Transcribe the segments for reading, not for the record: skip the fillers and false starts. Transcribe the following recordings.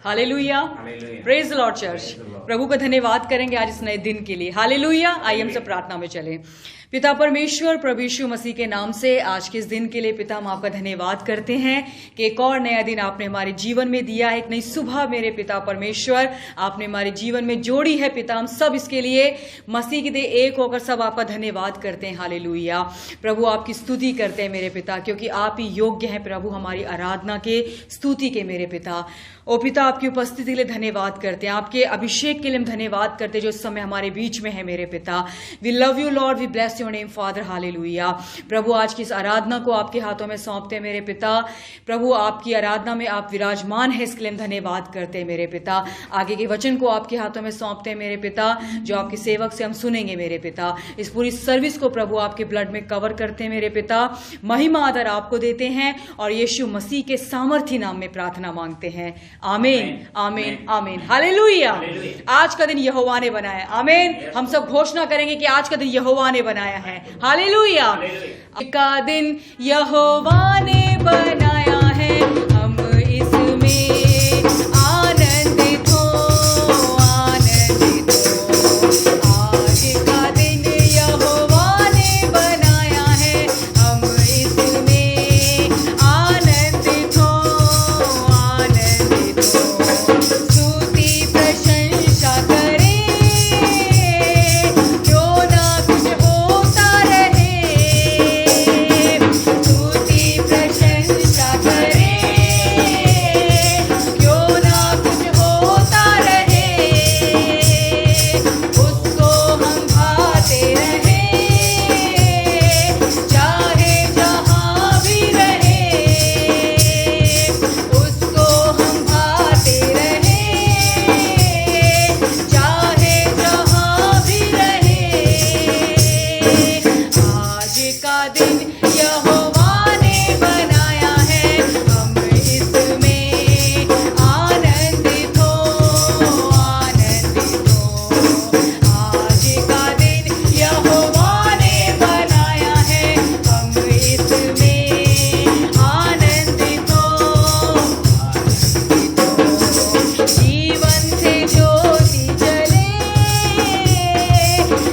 Hallelujah, praise the Lord church. प्रभु का धन्यवाद करेंगे आज इस नए दिन के लिए। हालेलुया। आइए हम सब प्रार्थना में चलें। पिता परमेश्वर प्रभु यीशु मसीह के नाम से आज के इस दिन के लिए पिता हम आपका धन्यवाद करते हैं कि एक और नया दिन आपने हमारे जीवन में दिया है, एक नई सुबह मेरे पिता परमेश्वर आपने हमारे जीवन में जोड़ी है। पिता हम सब इसके लिए मसीह के दे एक होकर सब आपका धन्यवाद करते हैं। हालेलुया। प्रभु आपकी स्तुति करते हैं मेरे पिता, क्योंकि आप ही योग्य हैं प्रभु हमारी आराधना के, स्तुति के मेरे पिता। ओ पिता आपकी उपस्थिति के लिए धन्यवाद करते हैं, आपके अभिषेक के लिए हम धन्यवाद करते हैं जो इस समय हमारे बीच में है मेरे पिता। We love you Lord, we bless your name Father. Hallelujah. प्रभु आज की इस आराधना को आपके हाथों में सौंपते हैं मेरे पिता। प्रभु आपकी आराधना में आप विराजमान है, इसके लिए हम धन्यवाद करते हैं मेरे पिता। आगे के वचन को आपके हाथों में सौंपते हैं मेरे पिता, जो आपके सेवक से हम सुनेंगे मेरे पिता। इस पूरी सर्विस को प्रभु आपके ब्लड में कवर करते हैं मेरे पिता। महिमा आदर आपको देते हैं और यीशु मसीह के सामर्थी नाम में प्रार्थना मांगते हैं। आमीन, आमीन, आमीन। हालेलुया। आज का दिन यहोवा ने बनाया। आमीन। हम सब घोषणा करेंगे कि आज का दिन यहोवा ने बनाया है। हालेलुया। आज का दिन यहोवा ने बनाया है, हम इसमें आनंदित हो, आनंदित हो। आज का दिन यहोवा ने बनाया है, हम इसमें आनंदित हो, आनंदित हो। स्तुति प्रशंसा करें, क्यों ना कुछ होता रहे। स्तुति प्रशंसा करें, क्यों ना कुछ होता रहे। उसको हम भाते रहे, चाहे जहाँ भी रहे। उसको हम भाते रहे, चाहे जहाँ भी रहे। आज का दिन यहोवा ने बनाया है, हम इसमें आनंदित हो, आनंदित हो। आज का दिन यहोवा ने बनाया है, हम इसमें आनंदित हो, आनंदित हो। जीवन से ज्योति जले,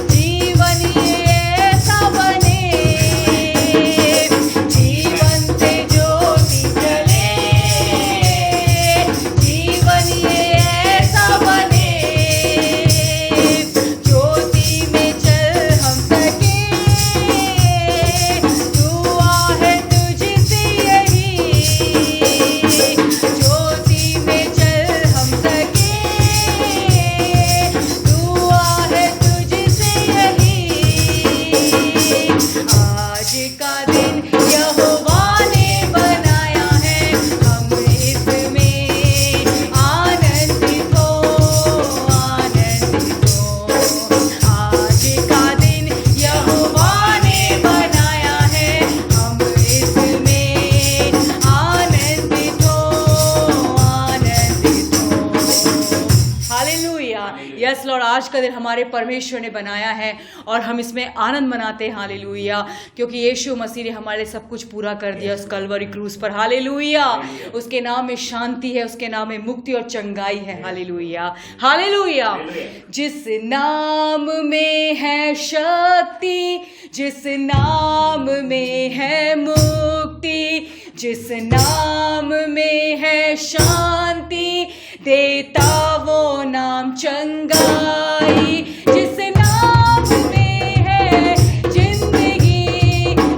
जीवन ये ऐसा बने। जीवन से ज्योति जले, जीवन ये ऐसा बने। ज्योति में चल हम सके, दुआ है तुझसे यही। ज्योति में चल हम सके, दुआ है तुझसे यही। आज का दिन यहोवा ने बनाया है, हम इसमें आनंदित हो, आनंदित हो। आज का दिन यहोवा ने बनाया है, हम इसमें आनंदित हो, आनंदित हो। हालेलुया। यस लॉर्ड, आज का दिन हमारे परमेश्वर ने बनाया है और हम इसमें आनंद मनाते हैं। हालेलुया। क्योंकि यीशु मसीह ने हमारे लिए सब कुछ पूरा कर दिया उस कलवरी क्रूस पर। हालेलुया। उसके नाम में शांति है, उसके नाम में मुक्ति और चंगाई है। Hallelujah, hallelujah. जिस नाम में है शक्ति, जिस नाम में है मुक्ति, जिस नाम में है शांति, देता वो नाम चंगाई। जिस नाम में है जिंदगी,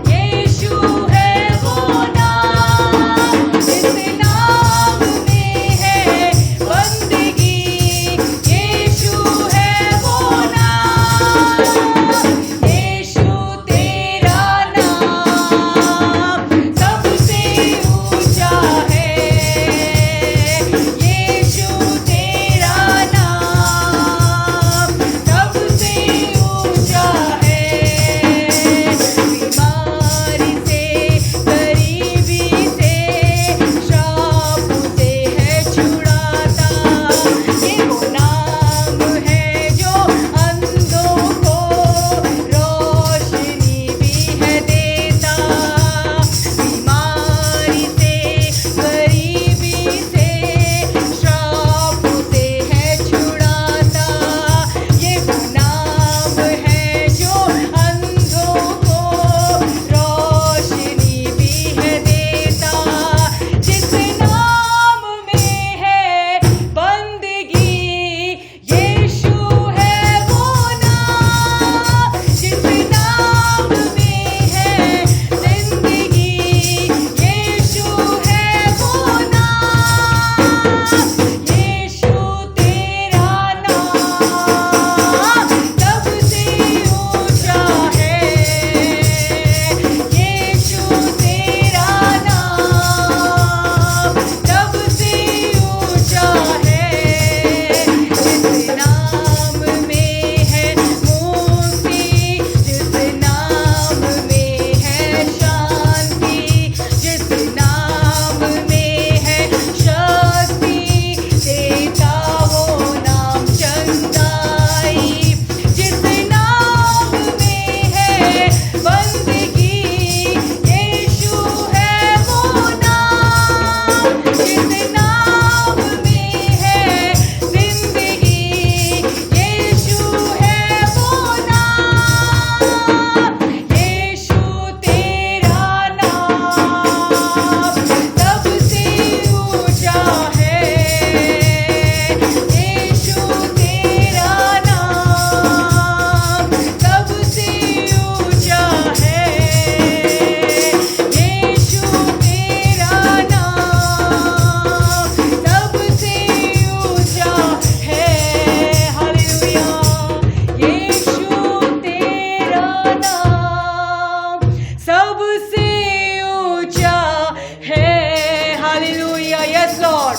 यीशु है वो नाम। जिस नाम में है बंदगी, यीशु है वो नाम। यीशु तेरा नाम सबसे ऊंचा है। यस लॉर्ड,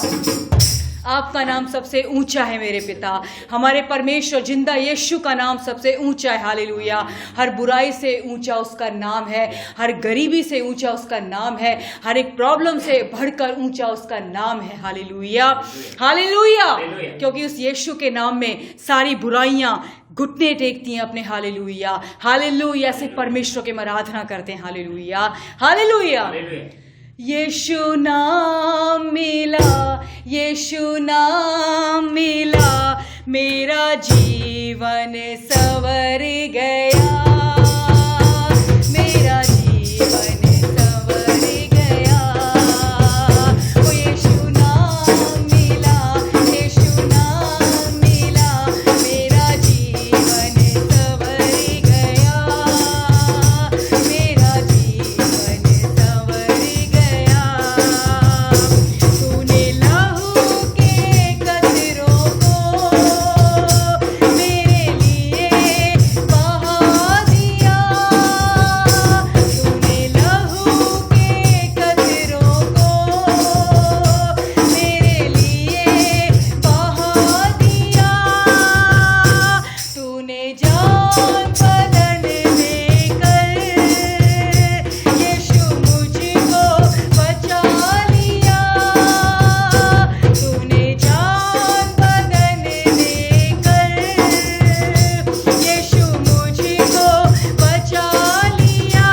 आपका नाम सबसे ऊंचा है मेरे पिता। हमारे परमेश्वर जिंदा यीशु का नाम सबसे ऊंचा है। हालेलुया। हर बुराई से ऊंचा उसका नाम है, हर गरीबी से ऊंचा उसका नाम है, हर एक प्रॉब्लम से बढ़कर ऊंचा उसका नाम है। Hallelujah, hallelujah. क्योंकि उस यीशु के नाम में सारी बुराइयां घुटने टेकती हैं अपने। हालेलुया, हालेलुया से परमेश्वर के आराधना करते हैं। Hallelujah, hallelujah. यीशु नाम मिला, यीशु नाम मिला, मेरा जीवन संवर गया, मेरा जीवन संवर गया। ओ यीशु नाम मिला, यीशु नाम मिला, मेरा जीवन संवर गया, मेरा जीवन संवर गया। तूने लहू के कतरों को मेरे लिए बहा दिया, तूने लहू के कतरों को मेरे लिए बहा दिया। तूने जान बदन देकर यीशु मुझको बचा लिया, तूने जान बदन देकर यीशु मुझको बचा लिया।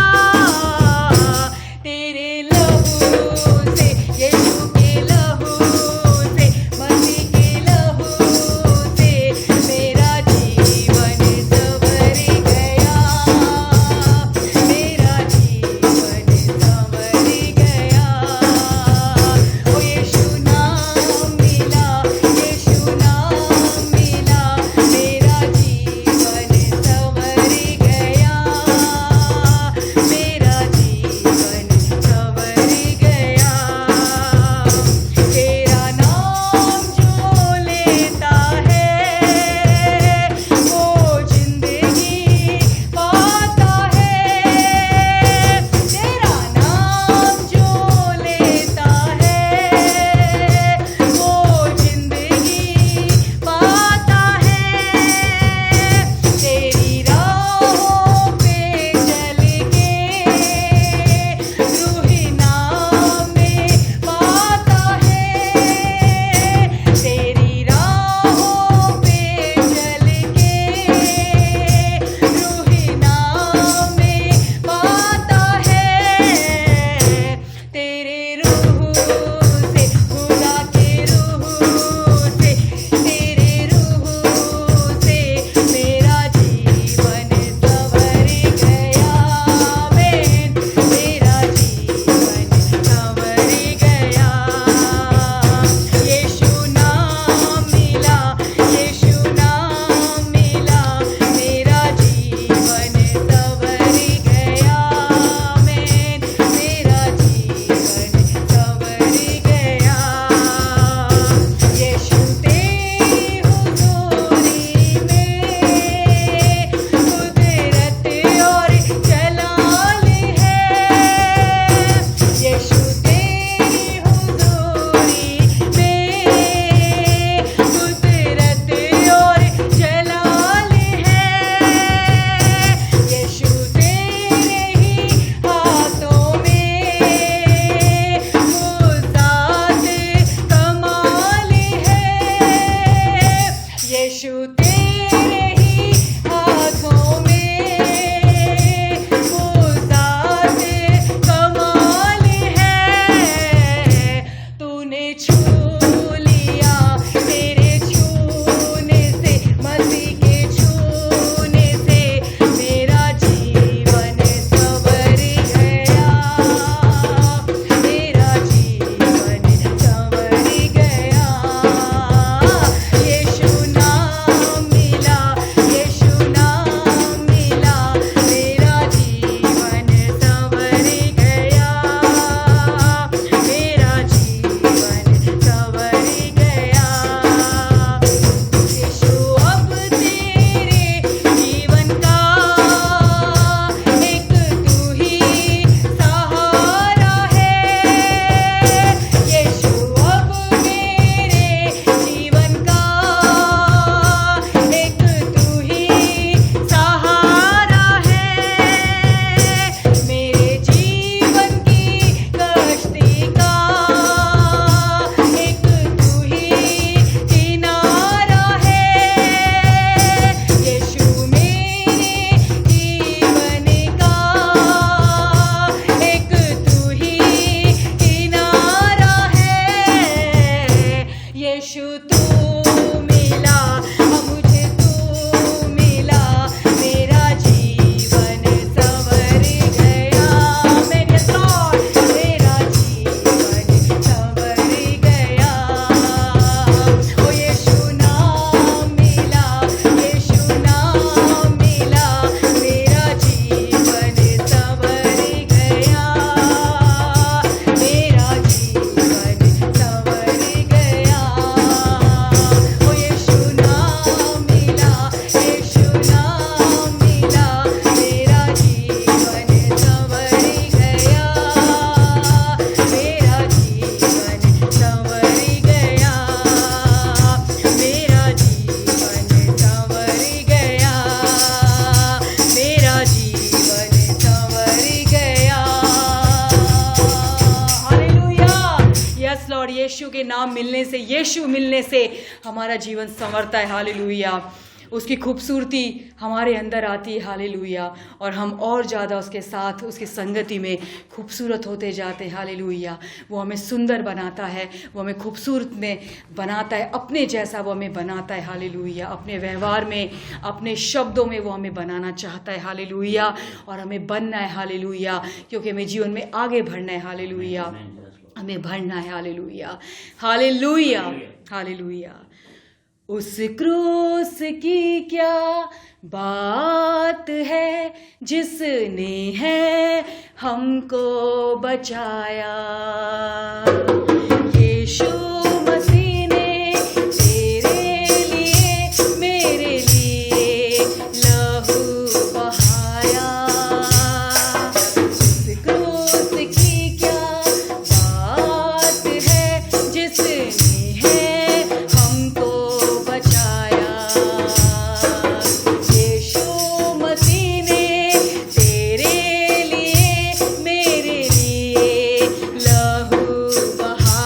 तेरे लहू से, यीशु के लहू से, मसीह के लहू से मेरा जीवन संवर गया, मेरा जीवन संवर गया। ओ यीशु नाम मिला, यीशु नाम मिला, मेरा जीवन संवर गया, मेरा जीवन संवर गया। तेरा नाम जो लेता है वो जिंदगी पाता है, तेरा नाम जो लेता है वो जिंदगी पाता है। तेरी राहों पे चल के रूही नाम में पाता है, तेरी राहों पे चल के रूही नाम में पाता है। तेरे रूह से, खुदा के रूह से, तेरे रूह से मेरा जीवन संवर गया, मेरा जीवन संवर गया। यीशु नाम मिला, यीशु नाम मिला, मेरा जीवन संवर गया, मेरा जीवन संवर गया। यीशु तेरी हुजूरी में कुदरत और जलाल है, यीशु तेरी हुजूरी में कुदरत और जलाल है। यीशु तेरे ही हाथों में मुज़्ज़ात कमाल है, यीशु तेरे ही हाथों में मुज़्ज़ात कमाल है। तूने छू लिया, तेरे छूने से, मसीह के छूने से मेरा जीवन संवर गया, मेरा जीवन संवर गया। यीशु नाम मिला, यीशु नाम मिला, मेरा जीवन संवर गया, मेरा जीवन संवर यीशु तू मिला, मुझे तू मिला, मेरा जीवन संवर गया। मेरे लॉर्ड, मेरा जीवन संवर गया। ओ यीशु नाम मिला, यीशु नाम मिला, मेरा जीवन संवर गया, मेरा जीवन संवर गया। ओ यीशु नाम मिला, यीशु नाम मिला, मेरा जीवन संवर गया, मेरा जीवन संवर गया, मेरा जीवन संवर गया, मेरा जीवन संवर गया। हालेलुया। यस लॉर्ड, यीशु के नाम मिलने से, यीशु मिलने से हमारा जीवन संवरता है। हालेलुया। उसकी खूबसूरती हमारे अंदर आती है। हालेलुया। और हम और ज़्यादा उसके साथ, उसकी संगति में खूबसूरत होते जाते हैं। हालेलुया। वो हमें सुंदर बनाता है, वो हमें खूबसूरत में बनाता है, अपने जैसा वो हमें बनाता है। हालेलुया। अपने व्यवहार में, अपने शब्दों में वो हमें बनाना चाहता है। हालेलुया। और हमें बनना है। हालेलुया। क्योंकि हमें जीवन में आगे बढ़ना है। हालेलुया। हमें बढ़ना है। हालेलुया। हालेलुया। हालेलुया। उस क्रूस की क्या बात है, जिसने है हमको बचाया। यीशु मसीह ने तेरे लिए, मेरे लिए लहू बहाया। उस क्रूस की क्या बात है, जिसने है हमको बचाया। यीशु मसीह ने तेरे लिए, मेरे लिए लहू बहाया।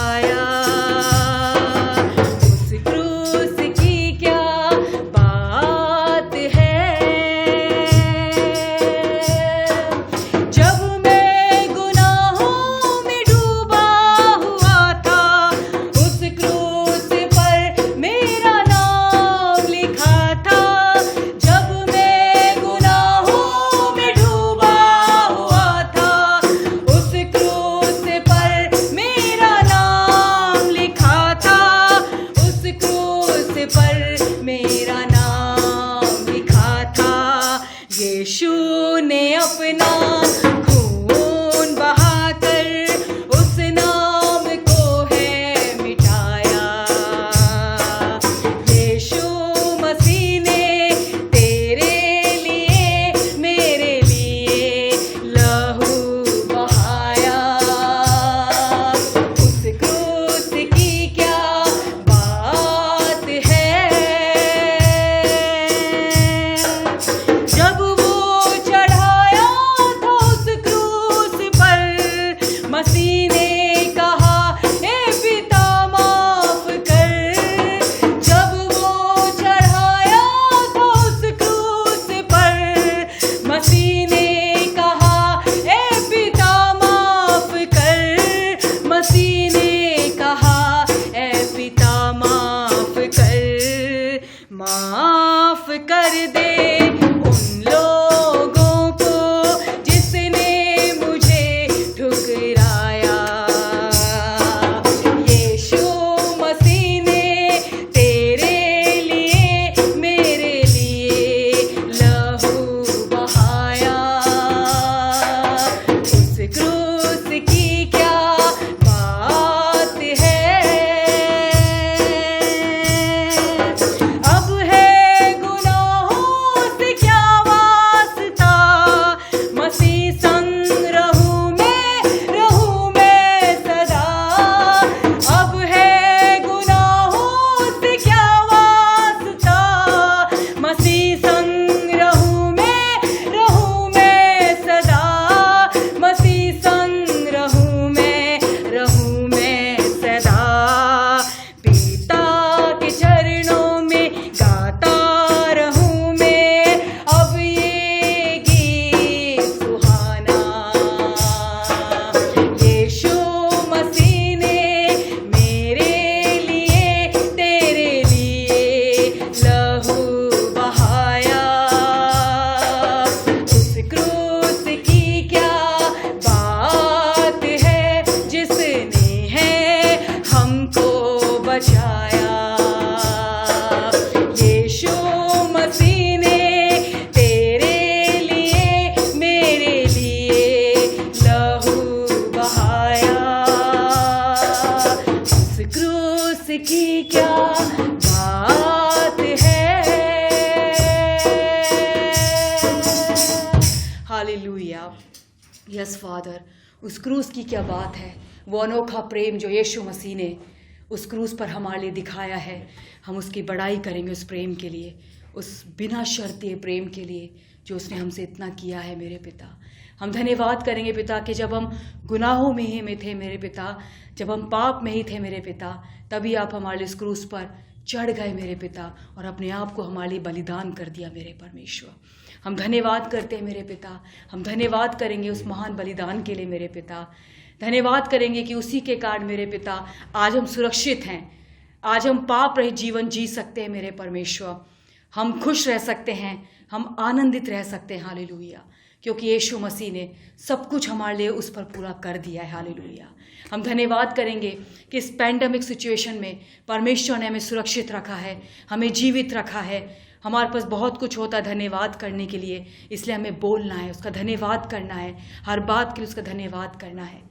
बचाया। यीशु मसीह ने तेरे लिए मेरे लिए लहू बहाया। उस क्रूस की क्या बात है। हालेलुया। यस फादर, उस क्रूस की क्या बात है। वो अनोखा प्रेम जो यीशु मसीह ने उस क्रूस पर हमारे लिए दिखाया है, हम उसकी बड़ाई करेंगे उस प्रेम के लिए, उस बिना शर्तीय प्रेम के लिए जो उसने हमसे इतना किया है मेरे पिता। हम धन्यवाद करेंगे पिता कि जब हम गुनाहों में ही थे मेरे पिता, जब हम पाप में ही थे मेरे पिता, तभी आप हमारे इस क्रूस पर चढ़ गए मेरे पिता और अपने आप को हमारे लिए बलिदान कर दिया मेरे परमेश्वर। हम धन्यवाद करते हैं मेरे पिता, हम धन्यवाद करेंगे उस महान बलिदान के लिए मेरे पिता। धन्यवाद करेंगे कि उसी के कारण मेरे पिता आज हम सुरक्षित हैं, आज हम पाप रहित जीवन जी सकते हैं मेरे परमेश्वर। हम खुश रह सकते हैं, हम आनंदित रह सकते हैं। हालेलुया, क्योंकि यीशु मसीह ने सब कुछ हमारे लिए उस पर पूरा कर दिया है। हालेलुया। हम धन्यवाद करेंगे कि इस पैंडमिक सिचुएशन में परमेश्वर ने हमें सुरक्षित रखा है, हमें जीवित रखा है। हमारे पास बहुत कुछ होता है धन्यवाद करने के लिए, इसलिए हमें बोलना है, उसका धन्यवाद करना है, हर बात के लिए उसका धन्यवाद करना है।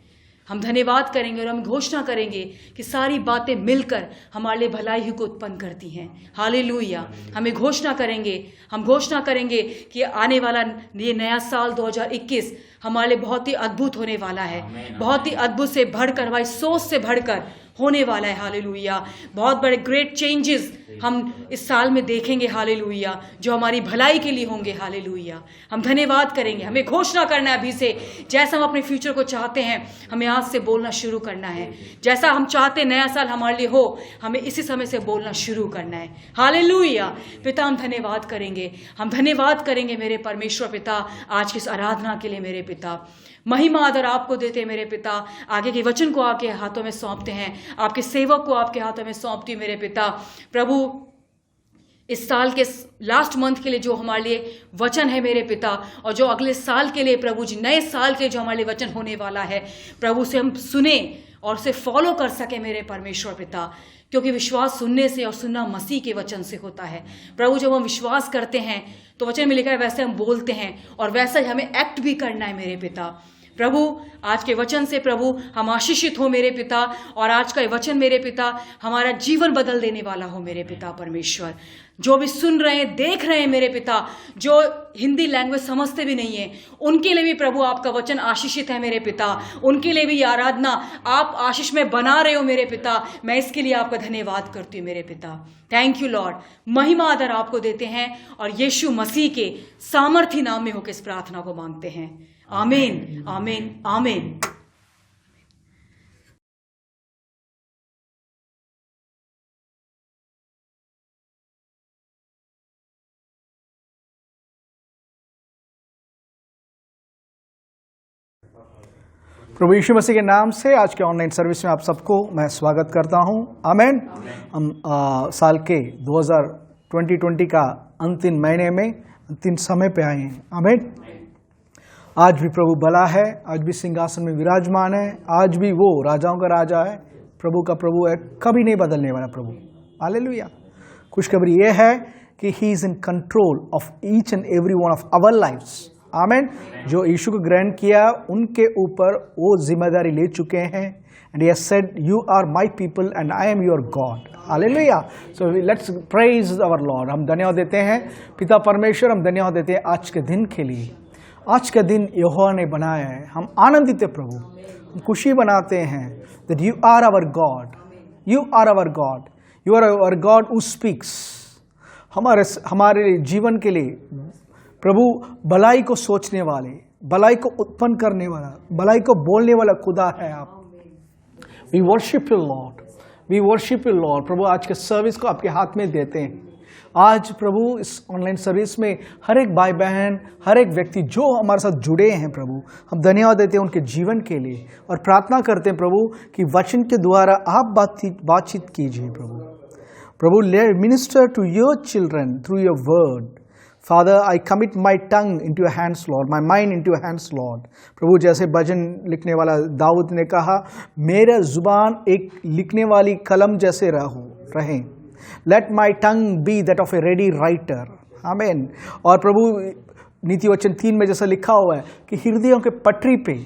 हम धन्यवाद करेंगे और हम घोषणा करेंगे कि सारी बातें मिलकर हमारे लिए भलाई ही को उत्पन्न करती हैं। हालेलुया। हम घोषणा करेंगे कि आने वाला ये नया साल 2021 हमारे लिए बहुत ही अद्भुत होने वाला है, बहुत ही अद्भुत से बढ़कर, हमारी सोच से बढ़कर होने वाला है। हालेलुया। बहुत बड़े ग्रेट चेंजेस हम इस साल में देखेंगे। हालेलुया, जो हमारी भलाई के लिए होंगे। हालेलुया। हम धन्यवाद करेंगे, हमें घोषणा करना है अभी से, जैसा हम अपने फ्यूचर को चाहते हैं हमें आज से बोलना शुरू करना है। जैसा हम चाहते हैं नया साल हमारे लिए हो, हमें इसी समय से बोलना शुरू करना है। हालेलुया। पिता हम धन्यवाद करेंगे, हम धन्यवाद करेंगे मेरे परमेश्वर पिता आज की इस आराधना के लिए मेरे पिता। महिमा आदर आपको देते हैं मेरे पिता। आगे के वचन को आपके हाथों में सौंपते हैं, आपके सेवक को आपके हाथों में सौंपती हूं मेरे पिता। प्रभु इस साल के लास्ट मंथ के लिए जो हमारे लिए वचन है मेरे पिता, और जो अगले साल के लिए प्रभु जी नए साल के जो हमारे लिए वचन होने वाला है प्रभु, से हम सुने और उसे फॉलो कर सके मेरे परमेश्वर पिता। क्योंकि विश्वास सुनने से और सुनना मसीह के वचन से होता है। प्रभु जब हम विश्वास करते हैं तो वचन में लिखा है वैसे हम बोलते हैं और वैसा ही हमें एक्ट भी करना है मेरे पिता। प्रभु आज के वचन से प्रभु हम आशीषित हो मेरे पिता, और आज का वचन मेरे पिता हमारा जीवन बदल देने वाला हो मेरे पिता परमेश्वर। जो भी सुन रहे हैं देख रहे हैं मेरे पिता, जो हिंदी लैंग्वेज समझते भी नहीं है उनके लिए भी प्रभु आपका वचन आशीषित है मेरे पिता। उनके लिए भी आराधना आप आशीष में बना रहे हो मेरे पिता। मैं इसके लिए आपका धन्यवाद करती हूँ मेरे पिता। Thank you Lord. महिमा आदर आपको देते हैं और यीशु मसीह के सामर्थी नाम में होकर इस प्रार्थना को मांगते हैं। आमीन, आमीन, आमीन। प्रभु यीशु मसीह के नाम से आज के ऑनलाइन सर्विस में आप सबको मैं स्वागत करता हूं। आमीन। हम साल के 2020 का अंतिम महीने में अंतिम समय पे आए हैं। आमीन। आज भी प्रभु भला है, आज भी सिंहासन में विराजमान है, आज भी वो राजाओं का राजा है, प्रभु का प्रभु है, कभी नहीं बदलने वाला प्रभु। हालेलुया। खुशखबरी ये है कि he is in control of each and every one of our lives. आमीन। जो यीशु को ग्रहण किया उनके ऊपर वो जिम्मेदारी ले चुके हैं। And he has said you are my people and I am your God. Hallelujah. So let's praise our Lord. हम धन्यवाद देते हैं पिता परमेश्वर, हम धन्यवाद देते हैं आज के दिन के लिए। आज का दिन यहोवा ने बनाया है, हम आनंदित है प्रभु, हम खुशी बनाते हैं that you are our God, you are our God, you are our God who speaks. हमारे जीवन के लिए प्रभु भलाई को सोचने वाले, भलाई को उत्पन्न करने वाला, भलाई को बोलने वाला खुदा है आप। We worship you Lord, we worship you Lord. प्रभु आज के सर्विस को आपके हाथ में देते हैं। आज प्रभु इस ऑनलाइन सर्विस में हर एक भाई बहन, हर एक व्यक्ति जो हमारे साथ जुड़े हैं प्रभु, हम धन्यवाद देते हैं उनके जीवन के लिए और प्रार्थना करते हैं प्रभु कि वचन के द्वारा आप बातचीत कीजिए प्रभु। प्रभु minister to your children through your word, Father, I commit my tongue into your hands, Lord, my mind into your hands, Lord. प्रभु, जैसे भजन लिखने वाला दाऊद ने कहा, मेरा जुबान एक लिखने वाली कलम जैसे रहे. Let my tongue be that of a ready writer. आमीन. और प्रभु नीति वचन 3 में जैसा लिखा हुआ है कि हृदयों के पटरी पे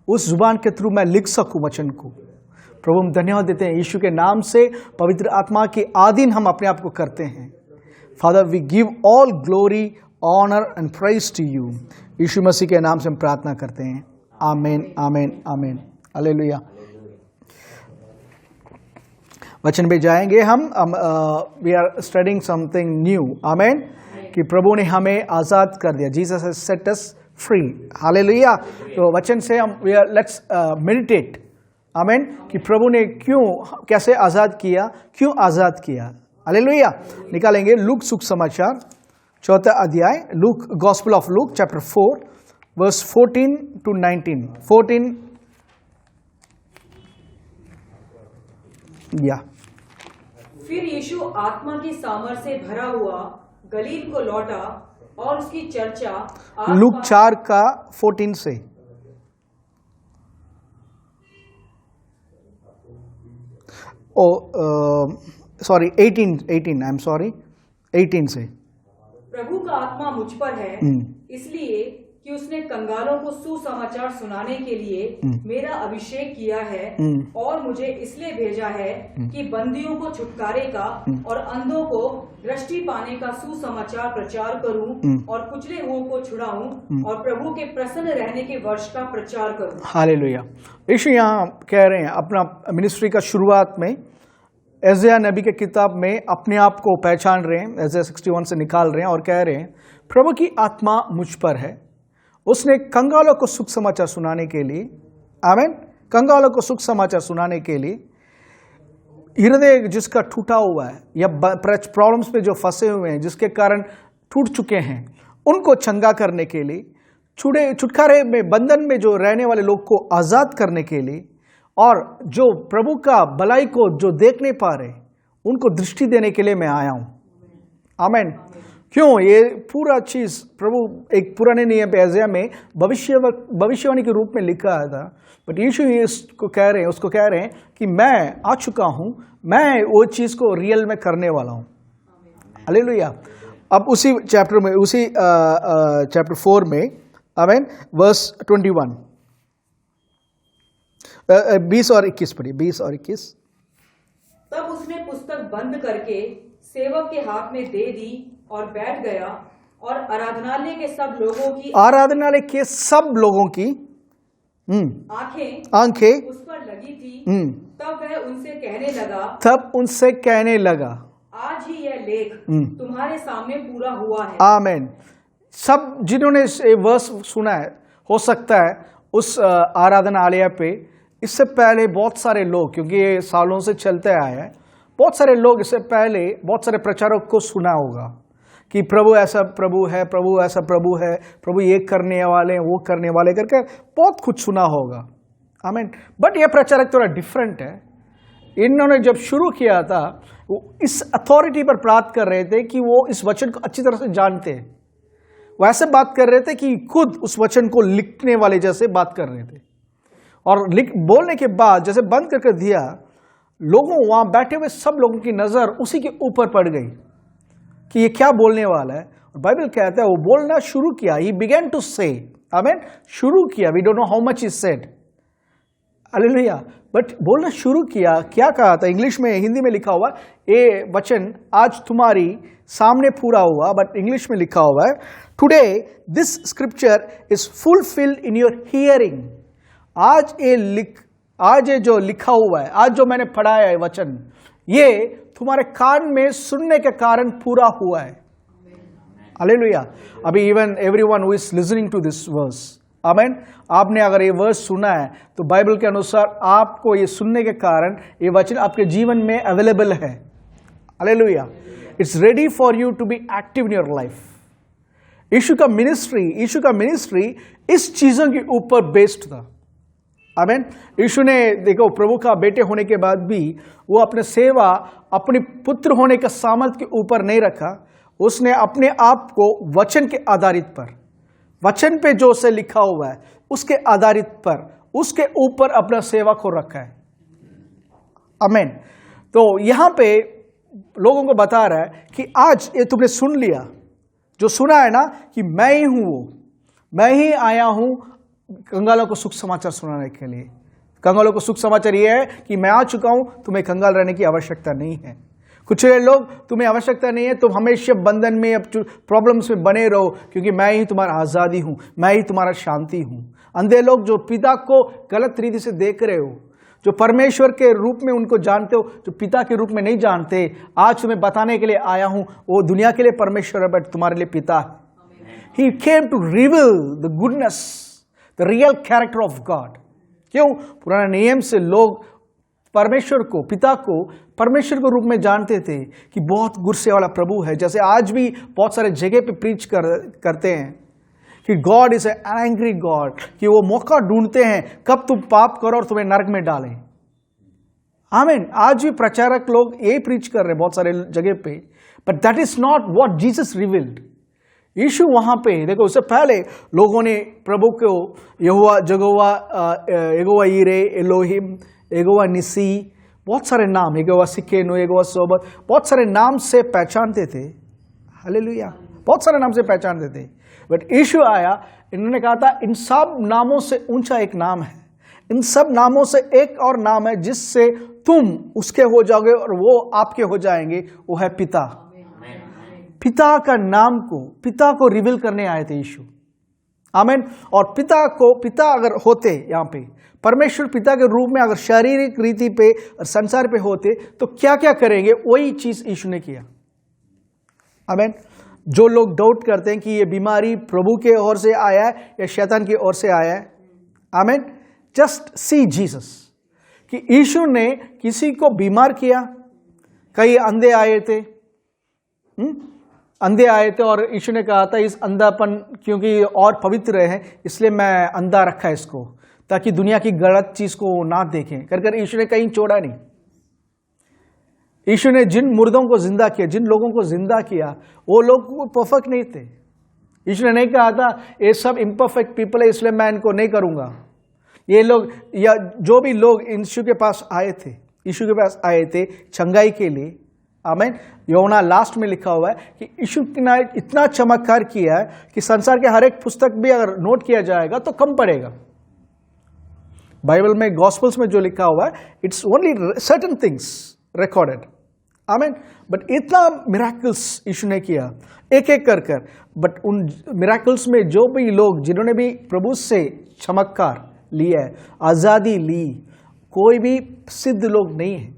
उस जुबान के थ्रू मैं लिख सकूं वचन को. प्रभु हम धन्यवाद देते हैं यीशु के नाम से, पवित्र आत्मा के अधीन हम अपने आप को करते हैं. Father, we give all glory, honor and praise to you. यीशु मसीह के नाम से हम प्रार्थना करते हैं. आमीन, आमीन, आमीन. हालेलुया. वचन पे जाएंगे हम. We are studying something new. आमीन. कि प्रभु ने हमें आजाद कर दिया. Jesus has set us free. Hallelujah. तो वचन से हम let's meditate. आमीन. कि प्रभु ने कैसे आजाद किया, क्यों आजाद किया. हालेलुया. निकालेंगे लूक सुख समाचार 4 अध्याय, Luke gospel of Luke chapter 4 verse 14 to 19. 14 या. फिर यीशु आत्मा की सामर्थ से भरा हुआ गलील को लौटा और उसकी चर्चा लूक 4 का 14 से. सॉरी 18 आई एम सॉरी 18 से. प्रभु का आत्मा मुझ पर है, इसलिए कि उसने कंगालों को सुसमाचार सुनाने के लिए मेरा अभिषेक किया है, और मुझे इसलिए भेजा है कि बंदियों को छुटकारे का और अंधों को दृष्टि पाने का सुसमाचार प्रचार करूं, और कुचले हुओं को छुड़ाऊं, और प्रभु के प्रसन्न रहने के वर्ष का प्रचार करूं. हालेलुया. यीशु यहाँ कह रहे हैं अपना मिनिस्ट्री का शुरुआत में एज़ाया नबी के किताब में अपने आप को पहचान रहे हैं. एज़ाया 61 से निकाल रहे हैं और कह रहे हैं प्रभु की आत्मा मुझ पर है, उसने कंगालों को सुख समाचार सुनाने के लिए, आमीन, कंगालों को सुख समाचार सुनाने के लिए, हृदय जिसका टूटा हुआ है या प्रॉब्लम्स पे जो फंसे हुए हैं, जिसके कारण टूट चुके हैं, उनको चंगा करने के लिए, छुटकारे में बंधन में जो रहने वाले लोग को आजाद करने के लिए, और जो प्रभु का भलाई को जो देख नहीं पा रहे उनको दृष्टि देने के लिए मैं आया हूं. आमीन. क्यों ये पूरा चीज प्रभु एक पुराने नियम पे एज़ाया में भविष्यवाणी के रूप में लिखा था, बट यीशु इसको कह रहे हैं, उसको कह रहे हैं कि मैं आ चुका हूं, मैं वो चीज को रियल में करने वाला हूं. हालेलुया. अब उसी चैप्टर में, उसी चैप्टर 4 में, आमीन, वर्स 21 20 और 21 पढ़िए. 20 और 21. तब उसने पुस्तक बंद करके सेवक के हाथ में दे दी और बैठ गया, और आराधनालय के सब लोगों की आंखें उस पर लगी थी. तब वह उनसे कहने लगा, आज ही यह लेख तुम्हारे सामने पूरा हुआ है. आमीन. सब जिन्होंने वर्स सुना है, हो सकता है उस आराधनालय पे इससे पहले बहुत सारे लोग, क्योंकि ये सालों से चलते आया है, बहुत सारे लोग इससे पहले बहुत सारे प्रचारक को सुना होगा कि प्रभु ऐसा प्रभु है, प्रभु ऐसा प्रभु है, प्रभु ये करने वाले वो करने वाले करके बहुत कुछ सुना होगा. आमीन. बट ये प्रचारक थोड़ा डिफरेंट है. इन्होंने जब शुरू किया था वो इस अथॉरिटी पर बात कर रहे थे कि वो इस वचन को अच्छी तरह से जानते हैं. वो ऐसे बात कर रहे थे कि खुद उस वचन को लिखने वाले जैसे बात कर रहे थे, और बोलने के बाद जैसे बंद करके दिया, लोगों वहां बैठे हुए सब लोगों की नजर उसी के ऊपर पड़ गई कि ये क्या बोलने वाला है. और बाइबल कहता है वो बोलना शुरू किया. ही बिगेन टू से, आमीन, शुरू किया. We don't know how much he said. Hallelujah. But बोलना शुरू किया. क्या कहा था? इंग्लिश में, हिंदी में लिखा हुआ ये वचन आज तुम्हारी सामने पूरा हुआ, बट इंग्लिश में लिखा हुआ है today this scripture is fulfilled in your hearing. आज ये जो लिखा हुआ है, आज जो मैंने पढ़ाया है वचन, ये तुम्हारे कान में सुनने के कारण पूरा हुआ है. हालेलुया. अभी even everyone who is listening to this verse, आमीन, आपने अगर ये वर्स सुना है तो बाइबल के अनुसार आपको ये सुनने के कारण ये वचन आपके जीवन में अवेलेबल है. Hallelujah. It's ready for you to be active in your life. यीशु का मिनिस्ट्री इस चीजों के ऊपर बेस्ड था. आमीन. यीशु ने देखो प्रभु का बेटे होने के बाद भी वो अपने सेवा अपने पुत्र होने का सामर्थ के ऊपर नहीं रखा, उसने अपने आप को वचन के आधारित पर, वचन पे जो से लिखा हुआ है उसके आधारित पर, उसके ऊपर अपना सेवा को रखा है। आमीन। तो यहां पे लोगों को बता रहा है कि आज ये तुमने सुन लिया, जो सुना है ना कि मैं ही हूं वो, मैं ही आया हूं कंगालों को सुख समाचार सुनाने के लिए। कंगालों को सुख समाचार ये है कि मैं आ चुका हूं, तुम्हें कंगाल रहने की आवश्यकता नहीं है। कुछ लोग तुम्हें आवश्यकता नहीं है, तुम हमेशा बंधन में, अब प्रॉब्लम्स में बने रहो, क्योंकि मैं ही तुम्हारा आजादी हूं, मैं ही तुम्हारा शांति हूं। अंधे लोग जो पिता को गलत रीति से देख रहे हो, जो परमेश्वर के रूप में उनको जानते हो, जो पिता के रूप में नहीं जानते, आज तुम्हें बताने के लिए आया हूं, वो दुनिया के लिए परमेश्वर है बट तुम्हारे लिए पिता है। He came to reveal the goodness, the real character of God। क्यों? पुराने नियम से लोग परमेश्वर को, पिता को परमेश्वर के रूप में जानते थे कि बहुत गुस्से वाला प्रभु है। जैसे आज भी बहुत सारे जगह पे प्रीच करते हैं कि God is an angry God, कि वो मौका ढूंढते हैं कब तुम पाप करो और तुम्हें नरक में डालें। आमीन। आज भी प्रचारक लोग यही प्रीच कर रहे हैं बहुत सारे जगह पे, but that is not what Jesus revealed. यीशु वहां पे देखो, उससे पहले लोगों ने प्रभु को यहोवा जगोवा, यहोवा यीरे, एलोहिम, यहोवा निसी, बहुत सारे नाम, यहोवा सिकेनु, यहोवा सोबत, बहुत सारे नाम से पहचानते थे। हालेलुया। बहुत सारे नाम से पहचानते थे। बट यीशु आया, इन्होंने कहा था इन सब नामों से ऊंचा एक नाम है, इन सब नामों से एक और नाम है जिससे तुम उसके हो जाओगे और वो आपके हो जाएंगे, वो है पिता। पिता का नाम को, पिता को रिवील करने आए थे यीशु। आमीन। और पिता अगर होते, यहाँ पे परमेश्वर पिता के रूप में अगर शारीरिक रीति पे और संसार पे होते तो क्या क्या करेंगे, वही चीज यीशु ने किया। आमीन। जो लोग डाउट करते हैं कि ये बीमारी प्रभु के ओर से आया है या शैतान की ओर से आया है, आमीन, जस्ट सी जीसस, कि यीशु ने किसी को बीमार किया। कई अंधे आए थे, अंधे आए थे और यीशु ने कहा था इस अंधापन क्योंकि और पवित्र है इसलिए मैं अंधा रखा इसको, ताकि दुनिया की गलत चीज को ना देखें। कर यीशु ने कहीं छोड़ा नहीं। यीशु ने जिन मुर्दों को जिंदा किया, जिन लोगों को जिंदा किया, वो लोग परफेक्ट नहीं थे। यीशु ने नहीं कहा था ये सब इम्परफेक्ट पीपल है इसलिए मैं इनको नहीं करूंगा। ये लोग या जो भी लोग यीशु के पास आए थे, यीशु के पास आए थे चंगाई के लिए। आमीन। यूहन्ना लास्ट में लिखा हुआ है कि यीशु ने इतना चमत्कार किया है कि संसार के हर एक पुस्तक भी अगर नोट किया जाएगा तो कम पड़ेगा। बाइबल में, गॉस्पल्स में जो लिखा हुआ है, it's only certain things recorded. आमीन। बट इतना मिराकल्स यीशु ने किया एक एक कर कर। बट उन मिराकल्स में जो भी लोग जिन्होंने भी प्रभु से चमत्कार लिया है, आजादी ली, कोई भी सिद्ध लोग नहीं है,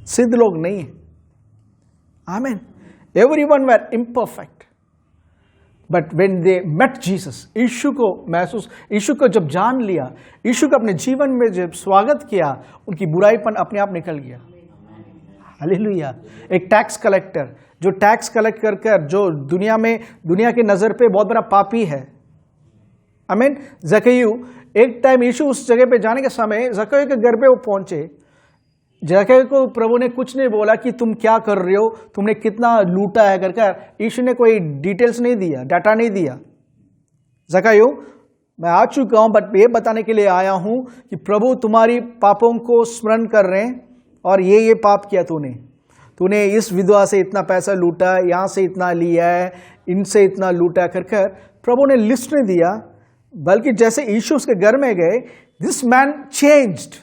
सिद्ध लोग नहीं है। आमीन। Everyone were imperfect, but when they met Jesus, यीशु को महसूस, यीशु को जब जान लिया, यीशु को अपने जीवन में जब स्वागत किया, उनकी बुराईपन अपने आप निकल गया। हालेलुया। एक टैक्स कलेक्टर जो टैक्स कलेक्ट कर जो दुनिया में, दुनिया की नजर पे बहुत बड़ा पापी है। आमीन। जक्कैयू, एक टाइम यीशु उस जगह पे जाने के समय जक्कैयू के घर पे वो पहुंचे। जक्कैयू को प्रभु ने कुछ नहीं बोला कि तुम क्या कर रहे हो, तुमने कितना लूटा है कर। यीशु ने कोई डिटेल्स नहीं दिया, डाटा नहीं दिया। जक्कैयू, मैं आ चुका हूं बट ये बताने के लिए आया हूं कि प्रभु तुम्हारी पापों को स्मरण कर रहे हैं और ये पाप किया तूने इस विधवा से इतना पैसा लूटा, यहां से इतना लिया है, इनसे इतना लूटा कर प्रभु ने लिस्ट नहीं दिया। बल्कि जैसे यीशु उसके घर में गए, दिस मैन चेंज्ड।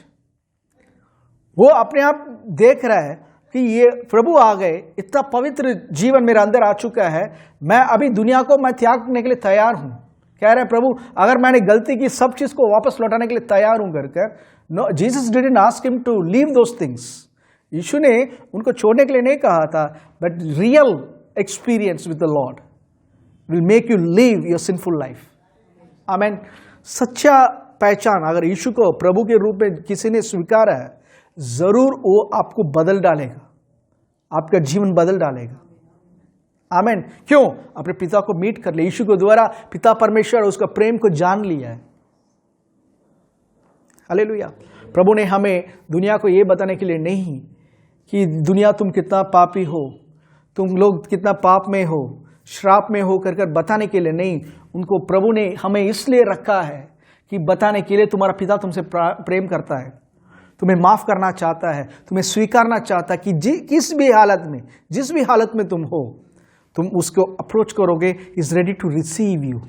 वो अपने आप देख रहा है कि ये प्रभु आ गए, इतना पवित्र जीवन मेरे अंदर आ चुका है, मैं अभी दुनिया को मैं त्यागने के लिए तैयार हूं। कह रहे प्रभु अगर मैंने गलती की, सब चीज को वापस लौटाने के लिए तैयार हूं कर। No, Jesus didn't ask him to leave those things. यीशु ने उनको छोड़ने के लिए नहीं कहा था, but real experience with the Lord will make you live your sinful life. आमीन। सच्चा पहचान अगर यीशु को प्रभु के रूप में किसी ने स्वीकारा है, जरूर वो आपको बदल डालेगा, आपका जीवन बदल डालेगा। आमीन। क्यों? अपने पिता को मीट कर लिया, यीशु के द्वारा पिता परमेश्वर उसका प्रेम को जान लिया है। हालेलुया। प्रभु ने हमें दुनिया को यह बताने के लिए नहीं कि दुनिया तुम कितना पापी हो, तुम लोग कितना पाप में हो, श्राप में हो कर बताने के लिए नहीं, उनको प्रभु ने हमें इसलिए रखा है कि बताने के लिए तुम्हारा पिता तुमसे प्रेम करता है, तुम्हें माफ करना चाहता है, तुम्हें स्वीकारना चाहता है कि किस भी हालत में, जिस भी हालत में तुम हो, तुम उसको अप्रोच करोगे, is ready to receive you.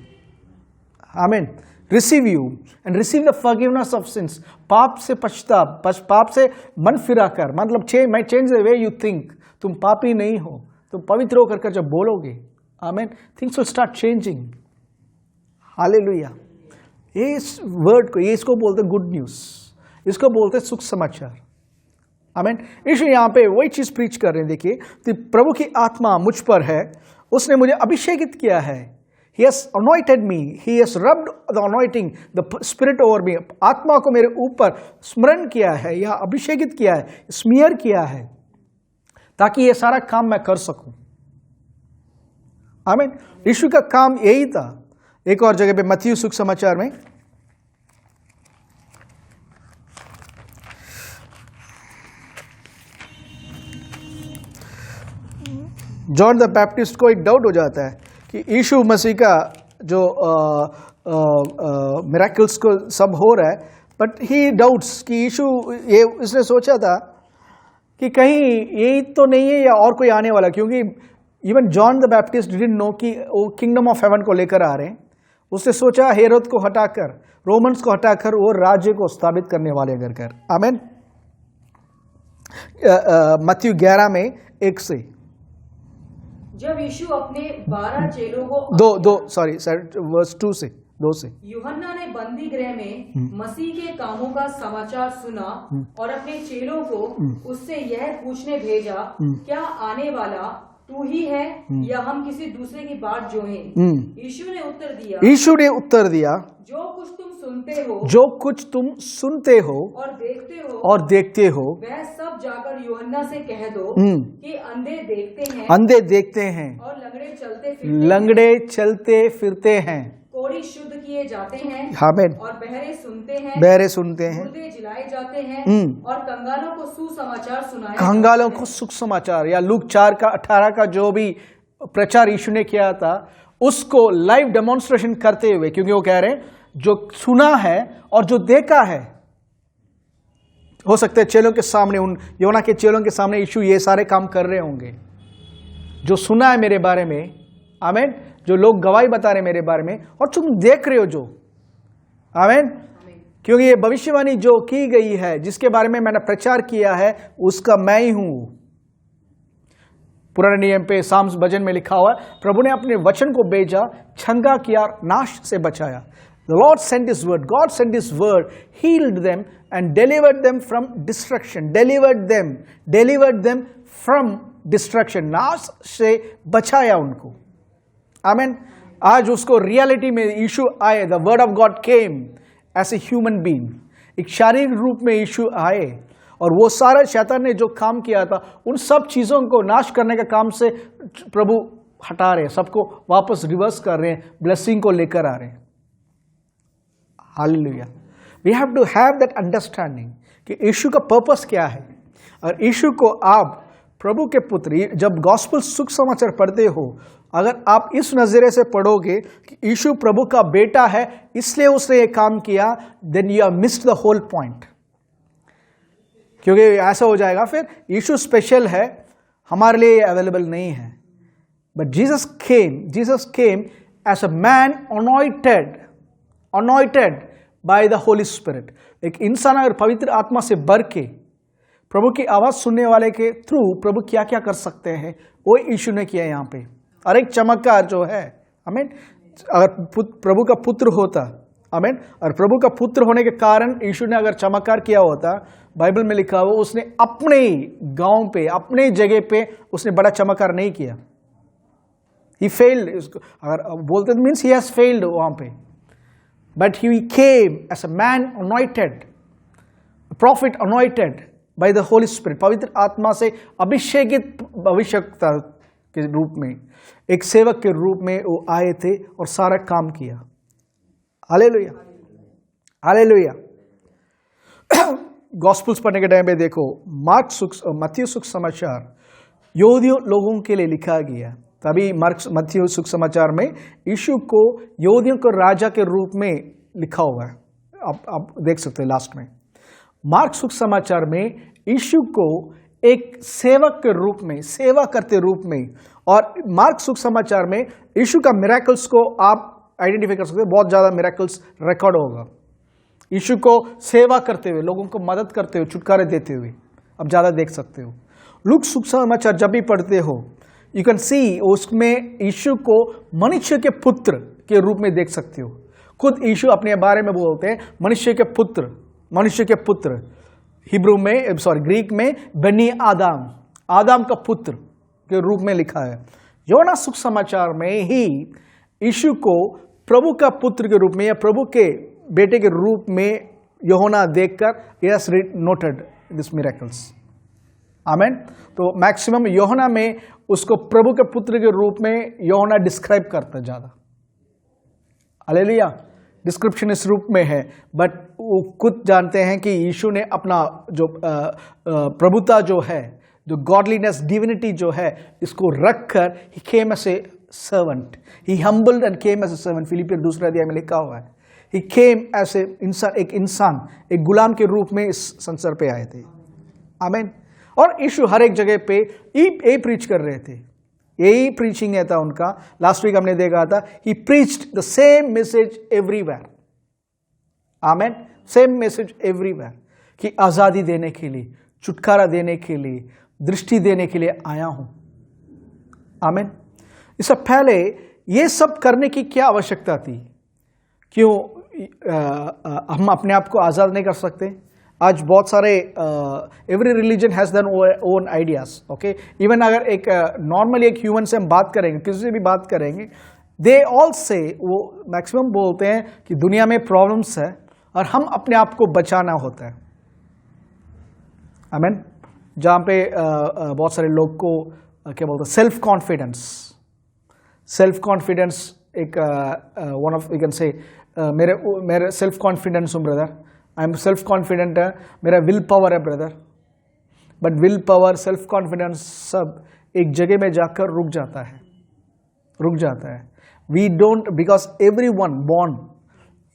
आमीन। Receive you and receive the forgiveness of sins. पाप से पश्चाताप, पाप से मन फिरा कर, मतलब change the way you think. तुम पापी नहीं हो, तुम पवित्र होकर जब बोलोगे, आमीन, things will start changing. Hallelujah. ये इस वर्ड को, ये इसको बोलते गुड न्यूज, इसको बोलते सुख समाचार। आमीन। यीशु यहाँ पे वही चीज प्रीच कर रहे हैं। देखिए, तो प्रभु की आत्मा मुझ पर है, उसने मुझे अभिषेकित किया है। He has anointed me, he has rubbed the anointing, the spirit over me। आत्मा को मेरे ऊपर स्मरण किया है या अभिषेकित किया है, स्मीयर किया है, ताकि ये सारा काम मैं कर सकूं। आमीन। यीशु का काम यही था। एक और जगह पे मत्ती सुख समाचार में जॉन द बैप्टिस्ट को एक डाउट हो जाता है कि यीशु मसीह का जो मिरेकल्स को सब हो रहा है, बट ही डाउट्स कि यीशु, ये इसने सोचा था कि कहीं यही तो नहीं है या और कोई आने वाला, क्योंकि even John the Baptist didn't know कि वो किंगडम ऑफ हेवन को लेकर आ रहे हैं। उसने सोचा हेरोद को हटाकर, रोमन्स को हटाकर वो राज्य को स्थापित करने वाले अगर कर। आमीन। मत्ती 11 में 1 से। जब यीशु अपने 12 चेलों को वर्स 2 से 2 से यूहन्ना ने बंदी गृह में मसीह के कामों का समाचार सुना और अपने चेलों को उससे यह पूछने भेजा, क्या आने वाला तू ही है या हम किसी दूसरे की बात जोहें? यीशु ने उत्तर दिया, जो कुछ तुम सुनते हो और देखते हो वह सब जाकर यूहन्ना से कह दो कि अंधे देखते हैं और लंगड़े चलते फिरते हैं, कोढ़ी शुद्ध किए जाते हैं, आमीन, और बहरे सुनते हैं, मुर्दे जिलाए जाते हैं, और कंगालों को सुख समाचार या लूक 4:18 का जो भी प्रचार यीशु ने किया था, उसको लाइव डेमोन्स्ट्रेशन करते हुए, क्योंकि वो कह रहे हैं जो सुना है और जो देखा है। हो सकता है चेलों के सामने, उन योना के चेलों के सामने यीशु ये सारे काम कर रहे होंगे, जो सुना है मेरे बारे में, आमीन, जो लोग गवाही बता रहे मेरे बारे में, और तुम देख रहे हो जो, आमीन, क्योंकि ये भविष्यवाणी जो की गई है, जिसके बारे में मैंने प्रचार किया है, उसका मैं ही हूं। पुराने नियम पे साम्स भजन में लिखा हुआ है, प्रभु ने अपने वचन को भेजा, छंगा किया, नाश से बचाया। The Lord sent His word, God sent His word, healed them and delivered them from destruction, delivered them from destruction, नाश से बचाया उनको। आमीन। आज उसको रियलिटी में यीशु आए, the word of God came as a human being, एक शारीरिक रूप में यीशु आए, और वो सारा शैतान ने जो काम किया था, उन सब चीजों को नाश करने का काम से प्रभु हटा रहे हैं, सबको वापस रिवर्स कर रहे हैं, ब्लेसिंग को लेकर आ रहे हैं। Hallelujah. We have to have that understanding कि यीशु का पर्पस क्या है। और यीशु को आप प्रभु के पुत्र, जब गॉस्पेल सुख समाचार पढ़ते हो, अगर आप इस नजरिए से पढ़ोगे कि यीशु प्रभु का बेटा है इसलिए उसने ये काम किया, then you have missed the whole point. क्योंकि ऐसा हो जाएगा फिर यीशु स्पेशल है, हमारे लिए अवेलेबल नहीं है। But Jesus came as a man anointed by the Holy Spirit। एक इंसान अगर पवित्र आत्मा से भर के प्रभु की आवाज सुनने वाले के थ्रू प्रभु क्या क्या कर सकते हैं, वो यीशु ने किया यहाँ पे। और एक चमत्कार जो है, आमीन, अगर प्रभु का पुत्र होता, आमीन, और प्रभु का पुत्र होने के कारण यीशु ने अगर चमत्कार किया होता, बाइबल में लिखा हुआ उसने अपने गांव पे, अपने जगह पे उसने बड़ा चमत्कार नहीं किया। ही फेल्ड, अगर बोलते तो मीन्स ही हैज फेल्ड वहां पे। But he came as a man anointed, a prophet anointed by the Holy Spirit, पवित्र आत्मा से अभिषेकित भविष्यवक्ता के रूप में, एक सेवक के रूप में वो आए थे और सारा काम किया। Hallelujah, hallelujah. गॉस्पेल्स पढ़ने के टाइम पे देखो, मत्ती सुख समाचार यहूदियों लोगों के लिए लिखा गया। तभी मत्ती सुसमाचार में यीशु को यहूदियों को राजा के रूप में लिखा हुआ है। आप देख सकते हैं लास्ट में। मार्क सुसमाचार में यीशु को एक सेवक के रूप में, सेवा करते रूप में, और मार्क सुसमाचार में यीशु का मिरेकल्स को आप आइडेंटिफाई कर सकते हैं। बहुत ज्यादा मिरेकल्स रिकॉर्ड होगा यीशु को सेवा करते हुए, लोगों को मदद करते हुए, छुटकारे देते हुए। आप ज्यादा देख सकते हो। लूक सुसमाचार जब भी पढ़ते हो, यू कैन सी उसमें यीशु को मनुष्य के पुत्र के रूप में देख सकते हो। खुद यीशु अपने बारे में बोलते हैं मनुष्य के पुत्र, मनुष्य के पुत्र। हिब्रू में, ग्रीक में बनी आदम, आदम का पुत्र के रूप में लिखा है। योना सुसमाचार में ही यीशु को प्रभु का पुत्र के रूप में या प्रभु के बेटे के रूप में यूहन्ना देखकर यस नोटेड दिस मिरेकल्स। आमेन। तो मैक्सिमम यूहन्ना में उसको प्रभु के पुत्र के रूप में यूहन्ना डिस्क्राइब करता ज्यादा। हालेलुया। डिस्क्रिप्शन इस रूप में है, बट वो खुद जानते हैं कि यीशु ने अपना जो प्रभुता जो है, जो गॉडलीनेस, डिविनिटी जो है, इसको रखकर he came as a servant, he humbled and came as a servant. फिलिपियर 2 अध्याय में लिखा हुआ है, ही केम एज ए इंसान, एक गुलाम के रूप में इस संसार पे आए थे। आमीन। और यीशु हर एक जगह पे यही प्रीच कर रहे थे, यही प्रीचिंग है था उनका। लास्ट वीक हमने देखा था, he preached the same message everywhere. Amen. Same message everywhere कि आजादी देने के लिए, छुटकारा देने के लिए, दृष्टि देने के लिए आया हूं। आमेन। इससे पहले ये सब करने की क्या आवश्यकता थी? क्यों हम अपने आप को आजाद नहीं कर सकते? आज बहुत सारे every religion has their own ideas. Okay, even अगर एक नॉर्मली एक ह्यूमन से हम बात करेंगे, किसी से भी बात करेंगे, दे ऑल से, वो मैक्सिमम बोलते हैं कि दुनिया में प्रॉब्लम्स है और हम अपने आप को बचाना होता है। आमीन। जहाँ पे बहुत सारे लोग को क्या बोलते हैं, सेल्फ कॉन्फिडेंस। सेल्फ कॉन्फिडेंस एक one of, you can say, मेरे सेल्फ कॉन्फिडेंस हूँ brother, I am self confident है, मेरा विल पावर है brother. But will power, self confidence सब एक जगह में जाकर रुक जाता है, रुक जाता है। We don't, because every one born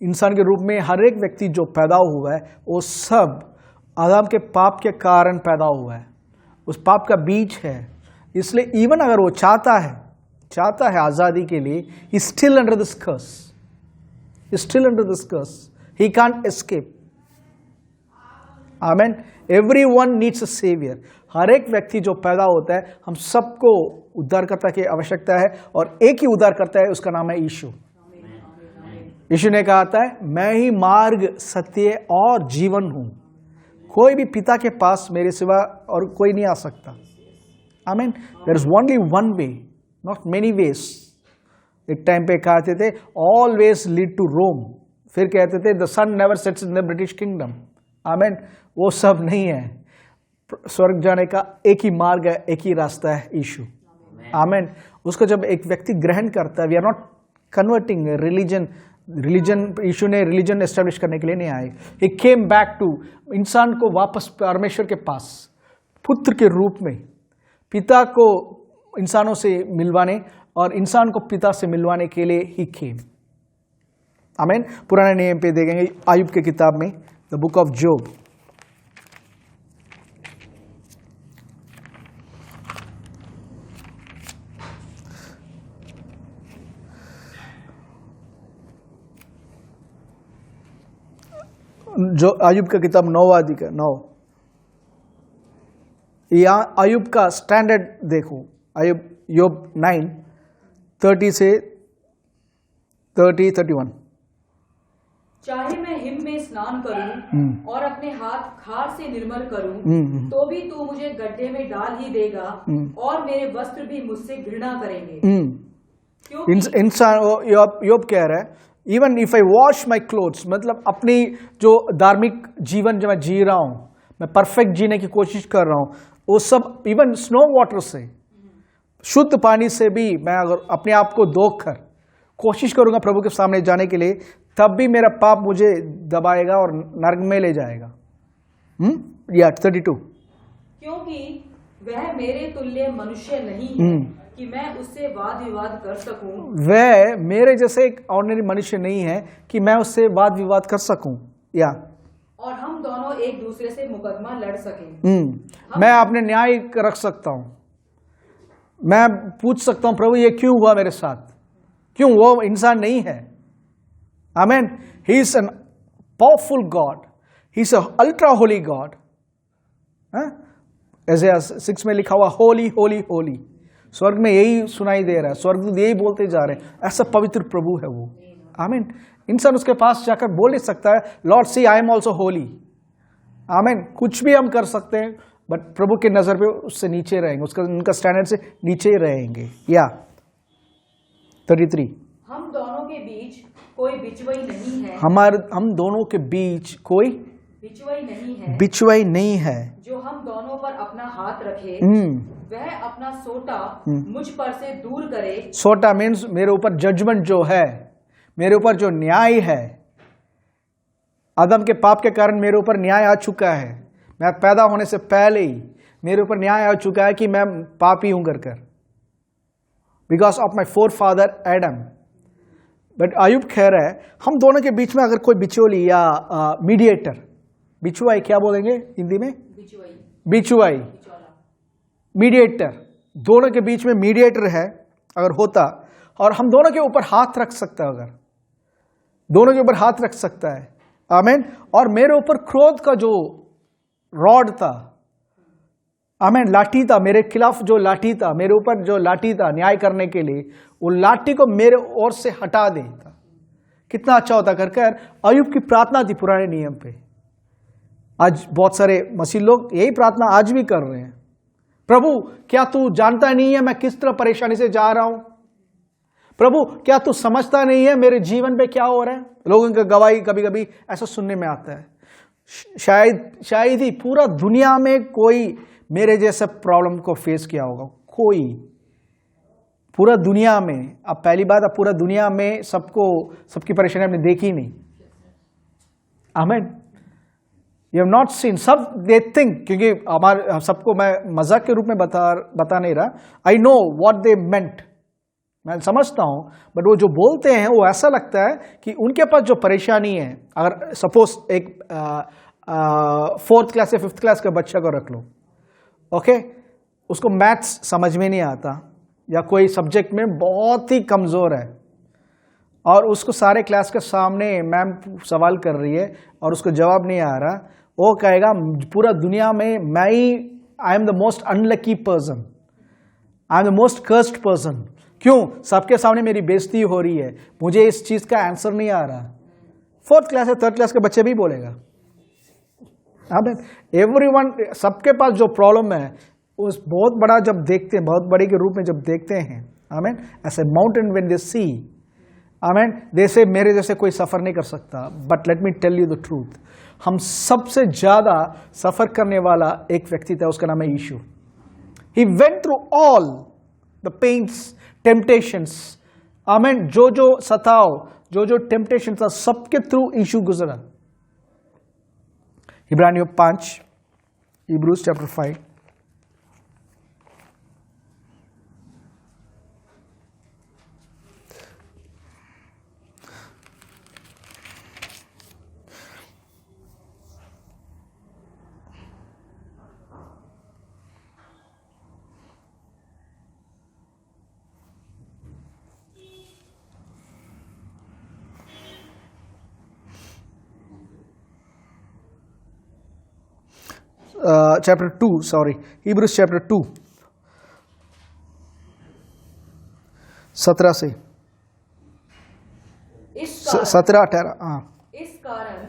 इंसान के रूप में, हर एक व्यक्ति जो पैदा हुआ है वो सब आदम के पाप के कारण पैदा हुआ है, उस पाप का बीज है। इसलिए इवन अगर वो चाहता है आजादी के लिए, he still under this curse, still under this curse, he can't escape. Amen. Everyone needs a saviour. हर एक व्यक्ति जो पैदा होता है, हम सबको उद्धारकर्ता की आवश्यकता है, और एक ही उद्धारकर्ता है, उसका नाम है यीशु। यीशु ने कहा था, मैं ही मार्ग, सत्य और जीवन हूं, कोई भी पिता के पास मेरे सिवा और कोई नहीं आ सकता। आमीन। There is only one way, not many ways. एक टाइम पे कहते थे all ways lead to Rome, फिर कहते थे the sun never sets in the British kingdom. आमीन। वो सब नहीं है। स्वर्ग जाने का एक ही मार्ग है, एक ही रास्ता है, यीशु। आमीन। उसको जब एक व्यक्ति ग्रहण करता है, we are not converting religion, यीशु ने रिलीजन एस्टेब्लिश करने के लिए नहीं आए। ही केम बैक टू, इंसान को वापस परमेश्वर के पास पुत्र के रूप में, पिता को इंसानों से मिलवाने और इंसान को पिता से मिलवाने के लिए ही केम। आमीन। पुराने नियम पे देखेंगे आयुब के किताब में, द बुक ऑफ जोब, जो आयुब का किताब 9वां अध्याय 9, यहाँ आयुब का स्टैंडर्ड देखो। आयुब योब 9:30 से 31। चाहे मैं हिम में स्नान करूं और अपने हाथ खार से निर्मल करूं, तो भी तू मुझे गड्ढे में डाल ही देगा और मेरे वस्त्र भी मुझसे घृणा करेंगे। इंसान योब कह रहा है, even if I wash my clothes, मतलब अपनी जो धार्मिक जीवन जो मैं जी रहा हूं, मैं परफेक्ट जीने की कोशिश कर रहा हूं, वो सब इवन स्नो वाटर से, शुद्ध पानी से भी मैं अगर अपने आप को धोकर कोशिश करूंगा प्रभु के सामने जाने के लिए, तब भी मेरा पाप मुझे दबाएगा और नरक में ले जाएगा। या 32, क्योंकि वह मेरे तुल्य मनुष्य नहीं है कि मैं उससे वाद विवाद कर सकूं। वह मेरे जैसे एक ऑर्डिनरी मनुष्य नहीं है कि मैं उससे वाद विवाद कर सकूं, या और हम दोनों एक दूसरे से मुकदमा लड़ सकें। मैं अपने न्याय रख सकता हूं, मैं पूछ सकता हूं प्रभु ये क्यों हुआ मेरे साथ, क्यों? वो इंसान नहीं है। आमीन। He is an powerful God, he is ultra Holi God. ऐसे 6 में लिखा हुआ होली होली होली, स्वर्ग में यही सुनाई दे रहा है, स्वर्गदूत यही बोलते जा रहे हैं, ऐसा पवित्र प्रभु है वो। आमीन। इंसान उसके पास जाकर बोल नहीं सकता है Lord see I am also holy. आमीन। कुछ भी हम कर सकते हैं, बट प्रभु की नजर पे उससे नीचे रहेंगे, उसका उनका स्टैंडर्ड से नीचे ही रहेंगे। या 33, हम दोनों के बीच कोई बिचवई नहीं है। हम दोनों के बीच कोई बिचवई नहीं है, जो हम दोनों पर अपना हाथ रखे, वह अपना सोटा मुझ पर से दूर करे। सोटा मीन्स मेरे ऊपर जजमेंट जो है, मेरे ऊपर जो न्याय है, आदम के पाप के कारण मेरे ऊपर न्याय आ चुका है। मैं पैदा होने से पहले ही मेरे ऊपर न्याय आ चुका है कि मैं पापी हूं कर, because of my four father Adam. But Ayub कह रहा है हम दोनों के बीच में अगर कोई बिचौली या मीडिएटर, बिचुआई क्या बोलेंगे हिंदी में? बिचुआई, मीडिएटर, दोनों के बीच में मीडिएटर है अगर होता, और हम दोनों के ऊपर हाथ रख सकता है, अगर दोनों के ऊपर हाथ रख सकता है। आमीन। और मेरे ऊपर क्रोध का जो रॉड था, आमीन, लाठी था, मेरे खिलाफ जो लाठी था, मेरे ऊपर जो लाठी था न्याय करने के लिए, वो लाठी को मेरे ओर से हटा देता, कितना अच्छा होता करके अय्यूब की प्रार्थना थी पुराने नियम पे। आज बहुत सारे मसीह लोग यही प्रार्थना आज भी कर रहे हैं, प्रभु क्या तू जानता नहीं है मैं किस तरह परेशानी से जा रहा हूं? प्रभु क्या तू समझता नहीं है मेरे जीवन पे क्या हो रहा है? लोगों की गवाही कभी कभी ऐसा सुनने में आता है, शायद ही पूरा दुनिया में कोई मेरे जैसे प्रॉब्लम को फेस किया होगा, कोई पूरा दुनिया में। अब पहली बात, अब पूरा दुनिया में सबकी परेशानी हमने देखी नहीं। आमीन। यू हैव नॉट सीन, सब दे थिंक, क्योंकि हमारे सबको मैं मजाक के रूप में बता नहीं रहा, आई नो व्हाट दे मेंट, मैं समझता हूं, बट वो जो बोलते हैं वो ऐसा लगता है कि उनके पास जो परेशानी है, अगर सपोज एक 4th क्लास या 5th क्लास का बच्चा को रख लो, ओके, उसको मैथ्स समझ में नहीं आता या कोई सब्जेक्ट में बहुत ही कमजोर है, और उसको सारे क्लास के सामने मैम सवाल कर रही है और उसको जवाब नहीं आ रहा, वो कहेगा पूरा दुनिया में मैं ही, I am the most unlucky person, I am the most cursed person. क्यों? सबके सामने मेरी बेइज्जती हो रही है, मुझे इस चीज का आंसर नहीं आ रहा। 4th क्लास या 3rd क्लास के बच्चे भी बोलेगा। एवरीवन, सबके पास जो प्रॉब्लम है उस बहुत बड़ा जब देखते हैं, बहुत बड़े के रूप में जब देखते हैं, आमीन, ऐसे माउंटेन व्हेन दे सी, आमीन, दे से मेरे जैसे कोई सफर नहीं कर सकता। But let me tell you the truth, हम सबसे ज्यादा सफर करने वाला एक व्यक्ति था, उसका नाम है यीशु। He went through all the pains, temptations, आमीन, जो सताव, जो टेम्पटेशन था, सबके थ्रू यीशु गुजरा। इब्रानियों 5, Hebrews chapter 5, chapter 2, sorry, Hebrews chapter 2, 17 से 17-18। हाँ, इस कारण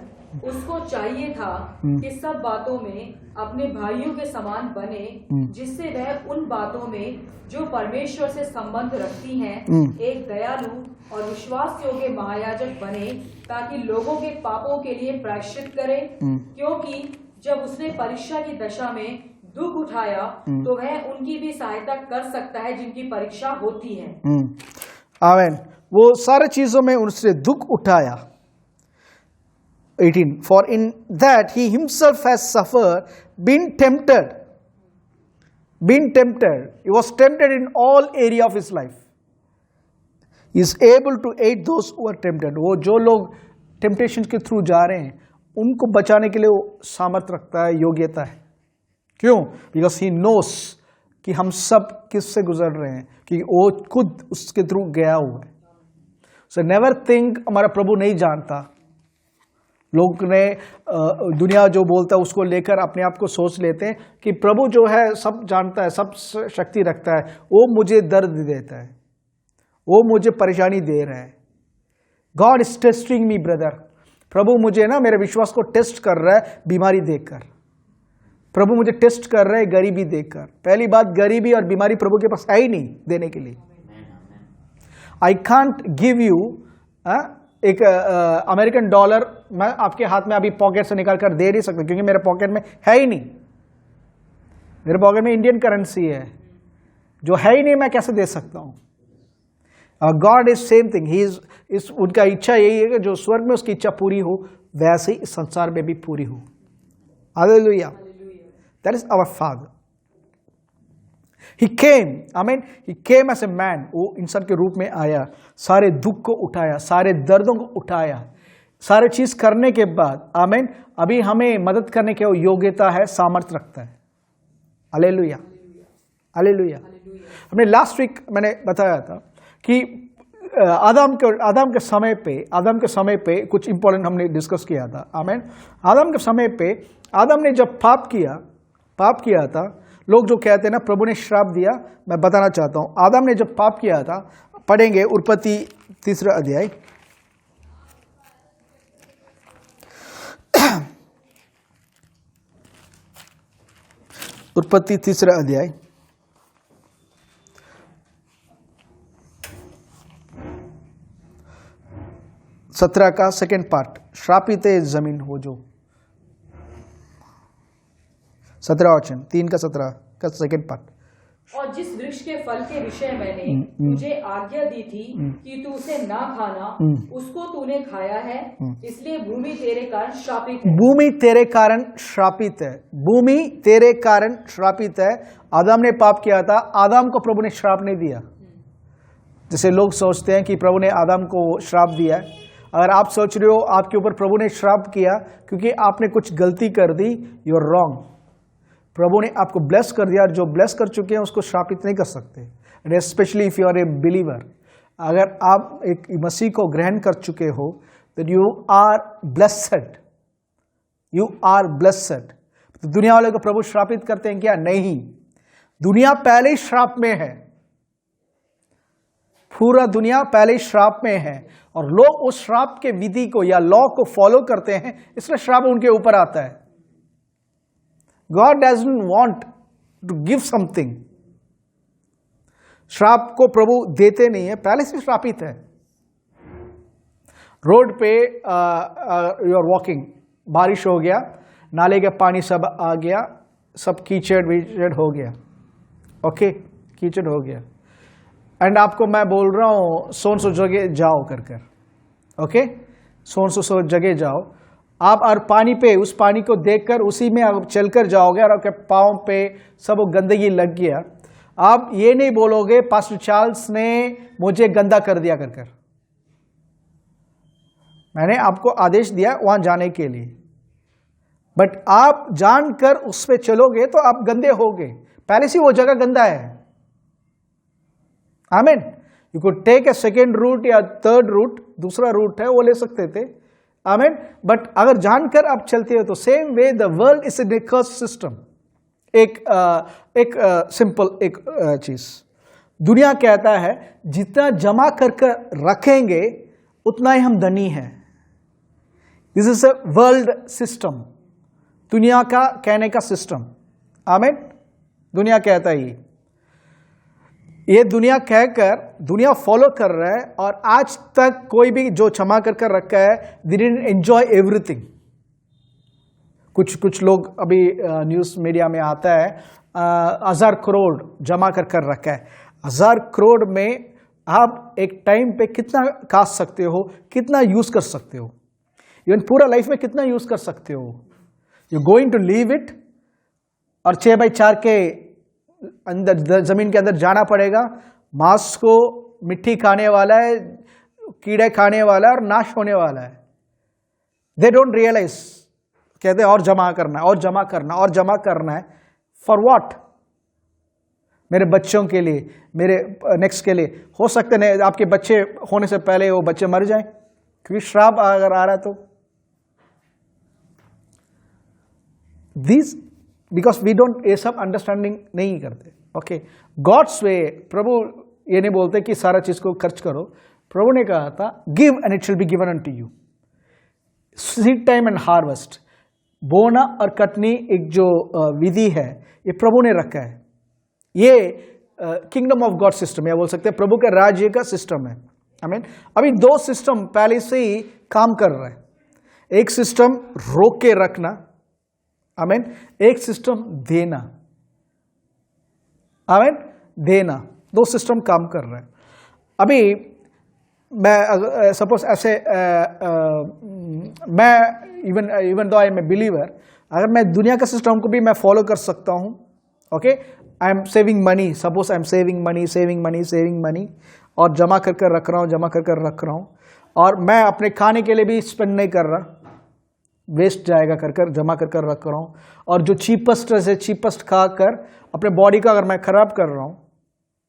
उसको चाहिए था कि सब बातों में अपने भाइयों के समान बने, जिससे वह उन बातों में जो परमेश्वर से संबंध रखती हैं एक दयालु और विश्वास योग्य महायाजक बने, ताकि लोगों के पापों के लिए प्रायश्चित करे। क्योंकि जब उसने परीक्षा की दशा में दुख उठाया तो वह उनकी भी सहायता कर सकता है जिनकी परीक्षा होती है। आमीन। वो सारे चीजों में उसने दुख उठाया। 18, for in that he himself has suffered, been tempted, been tempted. He was tempted in all area of his life. He is able to aid those who are tempted. वो जो लोग टेम्पटेशन के थ्रू जा रहे हैं उनको बचाने के लिए वो सामर्थ्य रखता है, योग्यता है. क्यों? बिकॉज ही नोस कि हम सब किससे गुजर रहे हैं, कि वो खुद उसके थ्रू गया हुआ है. सो नेवर थिंक हमारा प्रभु नहीं जानता. लोग ने दुनिया जो बोलता है उसको लेकर अपने आप को सोच लेते हैं कि प्रभु जो है सब जानता है, सब शक्ति रखता है, वो मुझे दर्द देता है, वो मुझे परेशानी दे रहा है. God is testing me brother. प्रभु मुझे ना मेरे विश्वास को टेस्ट कर रहा है बीमारी देखकर. प्रभु मुझे टेस्ट कर रहा है गरीबी देखकर. पहली बात, गरीबी और बीमारी प्रभु के पास है ही नहीं देने के लिए. आई कांट गिव यू एक अमेरिकन डॉलर मैं आपके हाथ में अभी पॉकेट से निकाल कर दे नहीं सकता, क्योंकि मेरे पॉकेट में है ही नहीं. मेरे पॉकेट में इंडियन करेंसी है, जो है ही नहीं मैं कैसे दे सकता हूं. God is same thing. He is उनका इच्छा यही है कि जो स्वर्ग में उसकी इच्छा पूरी हो वैसे ही इस संसार में भी पूरी हो. Hallelujah. That is our Father. He came, amen. He came as a man. वो इंसान के रूप में आया, सारे दुख को उठाया, सारे दर्दों को उठाया, सारे चीज करने के बाद, आमेन, अभी हमें मदद करने की योग्यता है, सामर्थ्य रखता है. Hallelujah, hallelujah. हमने लास्ट वीक मैंने बताया था कि आदम के समय पे कुछ इंपॉर्टेंट हमने डिस्कस किया था. आमेन. आदम के समय पे आदम ने जब पाप किया था, लोग जो कहते हैं ना प्रभु ने श्राप दिया, मैं बताना चाहता हूं आदम ने जब पाप किया था, पढ़ेंगे उत्पत्ति 3 अध्याय. उत्पत्ति 3 अध्याय 17 का सेकेंड पार्ट. श्रापित है जमीन हो जो 17 वचन 3 का 17 का सेकेंड पार्ट. और जिस वृक्ष के फल के विषय मैंने तुझे आज्ञा दी थी कि तू उसे ना खाना, उसको तूने खाया है, इसलिए भूमि तेरे कारण श्रापित है. भूमि तेरे कारण श्रापित है. भूमि तेरे कारण श्रापित है. आदम ने पाप किया था, आदम को प्रभु ने श्राप नहीं दिया. जैसे लोग सोचते हैं कि प्रभु ने आदम को श्राप दिया है. अगर आप सोच रहे हो आपके ऊपर प्रभु ने श्राप किया क्योंकि आपने कुछ गलती कर दी, यू आर रॉन्ग. प्रभु ने आपको ब्लेस कर दिया, और जो ब्लेस कर चुके हैं उसको श्रापित नहीं कर सकते. And specially if you are a believer, अगर आप एक मसीह को ग्रहण कर चुके हो तो you are blessed, you are blessed. तो दुनिया वाले को प्रभु श्रापित करते हैं क्या? नहीं. दुनिया पहले ही श्राप में है, पूरा दुनिया पहले ही श्राप में है, और लोग उस श्राप के विधि को या लॉ को फॉलो करते हैं, इसलिए श्राप उनके ऊपर आता है. God doesn't want to give something. श्राप को प्रभु देते नहीं है, पहले से श्रापित है. रोड पे यू आर वॉकिंग, बारिश हो गया, नाले का पानी सब आ गया, सब कीचड़ वीचड़ हो गया. ओके, कीचड़ हो गया, एंड आपको मैं बोल रहा हूं सोन सो जगह जाओ कर. ओके, सोन सो जगह जाओ आप, और पानी पे उस पानी को देखकर उसी में आप चलकर जाओगे और आपके पाँव पे सब गंदगी लग गया. आप ये नहीं बोलोगे पास्टर चार्ल्स ने मुझे गंदा कर दिया कर. मैंने आपको आदेश दिया वहां जाने के लिए, बट आप जानकर उस पे चलोगे तो आप गंदे होगे. पहले से वो जगह गंदा है. आमीन. You could take a second route या थर्ड रूट, दूसरा रूट है वो ले सकते थे. आमीन. बट अगर जानकर आप चलते हो तो same way the world is a curse system. एक सिंपल एक चीज दुनिया कहता है जितना जमा कर रखेंगे उतना ही हम धनी हैं. This is a world system, दुनिया का कहने का सिस्टम. आमीन. दुनिया कहता है ये दुनिया कहकर दुनिया फॉलो कर रहा है, और आज तक कोई भी जो क्षमा कर रखा है, दे डिडंट एंजॉय एवरीथिंग. कुछ लोग अभी न्यूज मीडिया में आता है 1000 करोड़ जमा कर रखा है. 1000 करोड़ में आप एक टाइम पे कितना काट सकते हो, कितना यूज कर सकते हो, इवन पूरा लाइफ में कितना यूज कर सकते हो. You going to leave it, और 6x4 के अंदर जमीन के अंदर जाना पड़ेगा। मांस को मिट्टी खाने वाला है, कीड़े खाने वाला है और नाश होने वाला है। दे डोंट रियलाइज, कहते हैं और जमा करना है और जमा करना और जमा करना है। For what? मेरे बच्चों के लिए, मेरे नेक्स्ट के लिए। हो सकते नहीं आपके बच्चे होने से पहले वो बच्चे मर जाएं, क्योंकि श्राप अगर आ रहा है तो। दिस बिकॉज वी डोंट, ये सब अंडरस्टैंडिंग नहीं करते। ओके, गॉड्स वे, प्रभु ये नहीं बोलते कि सारा चीज को खर्च करो। प्रभु ने कहा था give and it will be given unto you. Seed time and harvest, बोना और कटनी एक जो विधि है ये प्रभु ने रखा है। ये किंगडम ऑफ गॉड सिस्टम, या बोल सकते हैं प्रभु के राज्य का सिस्टम है। आमीन। अभी दो सिस्टम पहले से ही काम कर रहा है। एक सिस्टम रोक के रखना, आमीन, एक सिस्टम देना, आमीन, देना। दो सिस्टम काम कर रहे हैं। अभी मैं सपोज ऐसे मैं even though I M A believer, अगर मैं दुनिया का सिस्टम को भी मैं फॉलो कर सकता हूं। Okay, I am saving money, suppose I am saving money और जमा कर कर रख रहा हूं, जमा कर कर रख रहा हूं, और मैं अपने खाने के लिए भी स्पेंड नहीं कर रहा, वेस्ट जाएगा कर कर जमा कर कर रख रहा हूं। और जो चीपेस्ट से चीपेस्ट खाकर अपने बॉडी का अगर मैं खराब कर रहा हूं,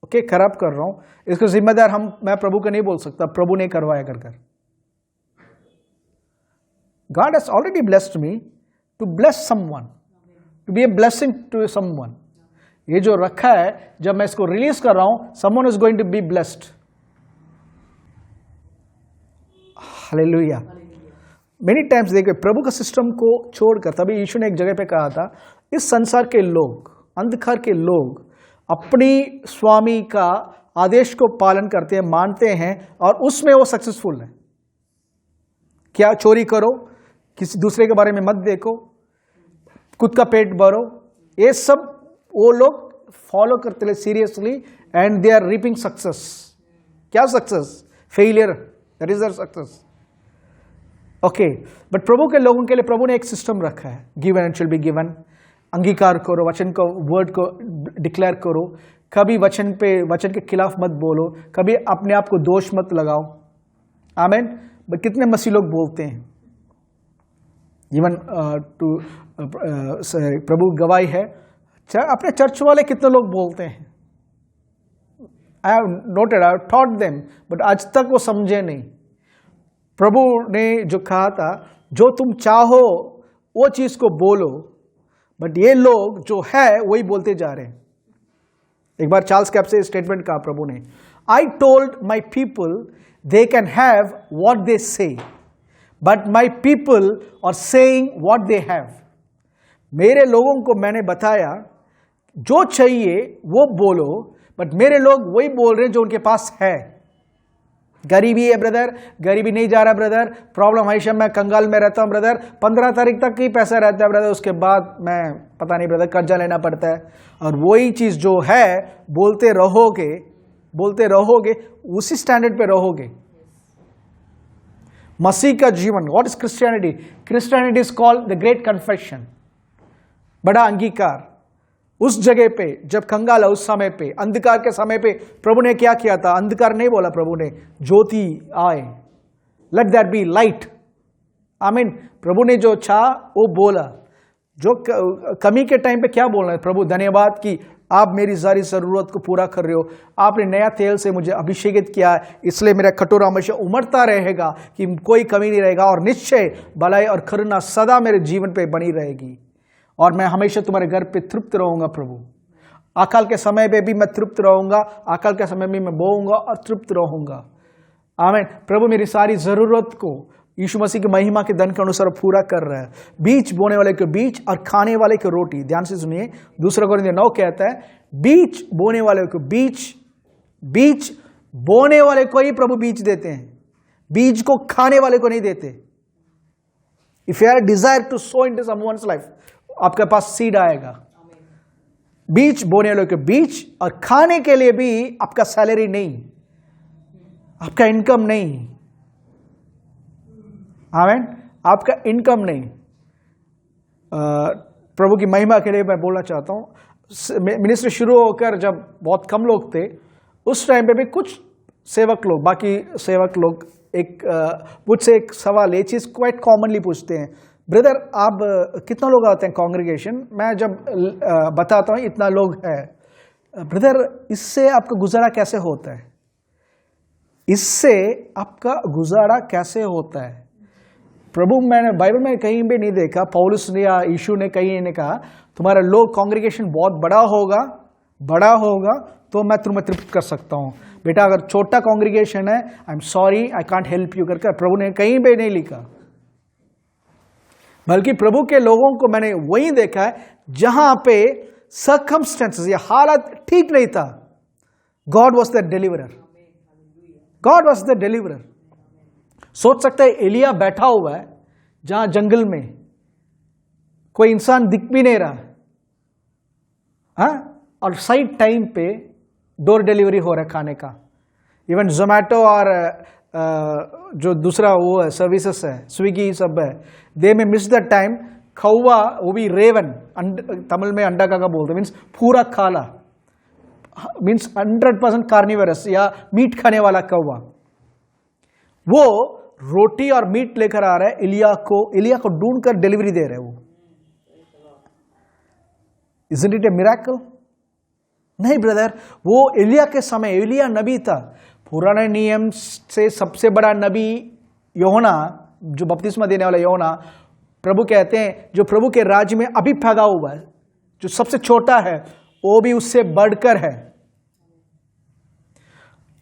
ओके, खराब कर रहा हूं, इसको जिम्मेदार मैं प्रभु को नहीं बोल सकता, प्रभु ने करवाया कर कर। God has already blessed me to bless someone, to be a blessing to someone. ये जो रखा है, जब मैं इसको रिलीज कर रहा हूं, someone is going to be blessed. Hallelujah. Many times देखिए, प्रभु का सिस्टम को छोड़कर, तभी यीशु ने एक जगह पे कहा था, इस संसार के लोग, अंधकार के लोग अपनी स्वामी का आदेश को पालन करते हैं, मानते हैं, और उसमें वो सक्सेसफुल है। क्या? चोरी करो, किसी दूसरे के बारे में मत देखो, खुद का पेट भरो, ये सब वो लोग फॉलो करते हैं seriously, and they are reaping success. क्या success? Failure, that is their success. Okay, but प्रभु के लोगों के लिए प्रभु ने एक सिस्टम रखा है, given and will be given. अंगीकार करो, वचन को, वर्ड को डिक्लेयर करो, कभी वचन के खिलाफ मत बोलो, कभी अपने आप को दोष मत लगाओ। आमीन। बट कितने मसीह लोग बोलते हैं, इवन टू प्रभु गवाही है, अपने चर्च वाले कितने लोग बोलते हैं, I have noted, I have taught them, but आज तक वो समझे नहीं। प्रभु ने जो कहा था, जो तुम चाहो वो चीज को बोलो, बट ये लोग जो है वही बोलते जा रहे हैं। एक बार चार्ल्स कैप से स्टेटमेंट कहा प्रभु ने, I told my people they can have what they say, but my people are saying what they have. मेरे लोगों को मैंने बताया जो चाहिए वो बोलो, बट मेरे लोग वही बोल रहे हैं जो उनके पास है। गरीबी है ब्रदर, गरीबी नहीं जा रहा ब्रदर, प्रॉब्लम है, मैं कंगाल में रहता हूं ब्रदर, 15 तारीख तक ही पैसा रहता है ब्रदर, उसके बाद मैं पता नहीं ब्रदर कर्जा लेना पड़ता है। और वही चीज जो है बोलते रहोगे, उसी स्टैंडर्ड पे रहोगे। मसीह का जीवन, what is Christianity? Christianity is called the great confession, बड़ा अंगीकार। उस जगह पे जब कंगाल है, उस समय पे, अंधकार के समय पे प्रभु ने क्या किया था? अंधकार नहीं बोला प्रभु ने, ज्योति आए, लेट दैट बी लाइट। आमीन। प्रभु ने जो चाहा वो बोला। जो कमी के टाइम पे क्या बोलना है? प्रभु धन्यवाद कि आप मेरी सारी जरूरत को पूरा कर रहे हो, आपने नया तेल से मुझे अभिषेकित किया है, इसलिए मेरा कटोरा हमेशा उमड़ता रहेगा कि कोई कमी नहीं रहेगा, और निश्चय भलाई और करुणा सदा मेरे जीवन पे बनी रहेगी, और मैं हमेशा तुम्हारे घर पे तृप्त रहूंगा। प्रभु, अकाल के समय पे भी मैं तृप्त रहूंगा, अकाल के समय में मैं बोऊंगा और तृप्त रहूंगा। आमीन। प्रभु मेरी सारी जरूरत को यीशु मसीह की महिमा के धन के अनुसार पूरा कर रहा है। बीज बोने वाले के बीज और खाने वाले की रोटी। ध्यान से सुनिए, 2 कोरिन्थियों 9 कहता है, बीज बोने वाले को बीज बोने वाले को ही प्रभु बीज देते हैं, बीज को खाने वाले को नहीं देते। If you have desire to sow into someone's life, आपके पास सीड आएगा। बीज बोने वाले के बीज, और खाने के लिए भी आपका सैलरी नहीं, आपका इनकम नहीं। आमीन। आपका इनकम नहीं। प्रभु की महिमा के लिए मैं बोलना चाहता हूं, मिनिस्ट्री शुरू होकर जब बहुत कम लोग थे, उस टाइम पे भी कुछ सेवक लोग, बाकी सेवक लोग मुझसे एक सवाल, ये चीज़ क्वाइट कॉमनली पूछते हैं, ब्रदर आप कितना लोग आते हैं कॉन्ग्रीगेशन? मैं जब बताता हूँ इतना लोग है, ब्रदर इससे आपका गुजारा कैसे होता है? इससे आपका गुजारा कैसे होता है? प्रभु, मैंने बाइबल में कहीं भी नहीं देखा, पौलुस ने या यीशु ने कहीं ने कहा तुम्हारा लोग कॉन्ग्रीगेशन बहुत बड़ा होगा तो मैं तुम्हें तृप्त कर सकता हूँ। बेटा अगर छोटा कॉन्ग्रीगेशन है, I am sorry, I can't help you करके प्रभु ने कहीं भी नहीं लिखा। बल्कि प्रभु के लोगों को मैंने वही देखा है जहां पे सर्कमस्टेंसेस या हालत ठीक नहीं था, God was the deliverer. God was the deliverer. सोच सकते हैं एलिया बैठा हुआ है जहां जंगल में कोई इंसान दिख भी नहीं रहा, और सही टाइम पे डोर डिलीवरी हो रहा है खाने का। इवन जोमेटो और जो दूसरा वो है सर्विसेज है, स्विगी सब है, दे में मिस द टाइम। कौवा, वो भी रेवन, तमिल में अंडा का बोलते, मीन्स पूरा खाला, मीन्स 100% कार्निवरस या मीट खाने वाला कौवा, वो रोटी और मीट लेकर आ रहा है एलिया को ढूंढकर डिलीवरी दे रहे हैं। वो Isn't it a miracle? नहीं ब्रदर, वो एलिया के समय, एलिया नबी था, पुराने नियम से सबसे बड़ा नबी योना, जो बपतिस्मा देने वाला योना, प्रभु कहते हैं जो प्रभु के राज्य में अभी पैदा हुआ है, जो सबसे छोटा है, वो भी उससे बढ़कर है।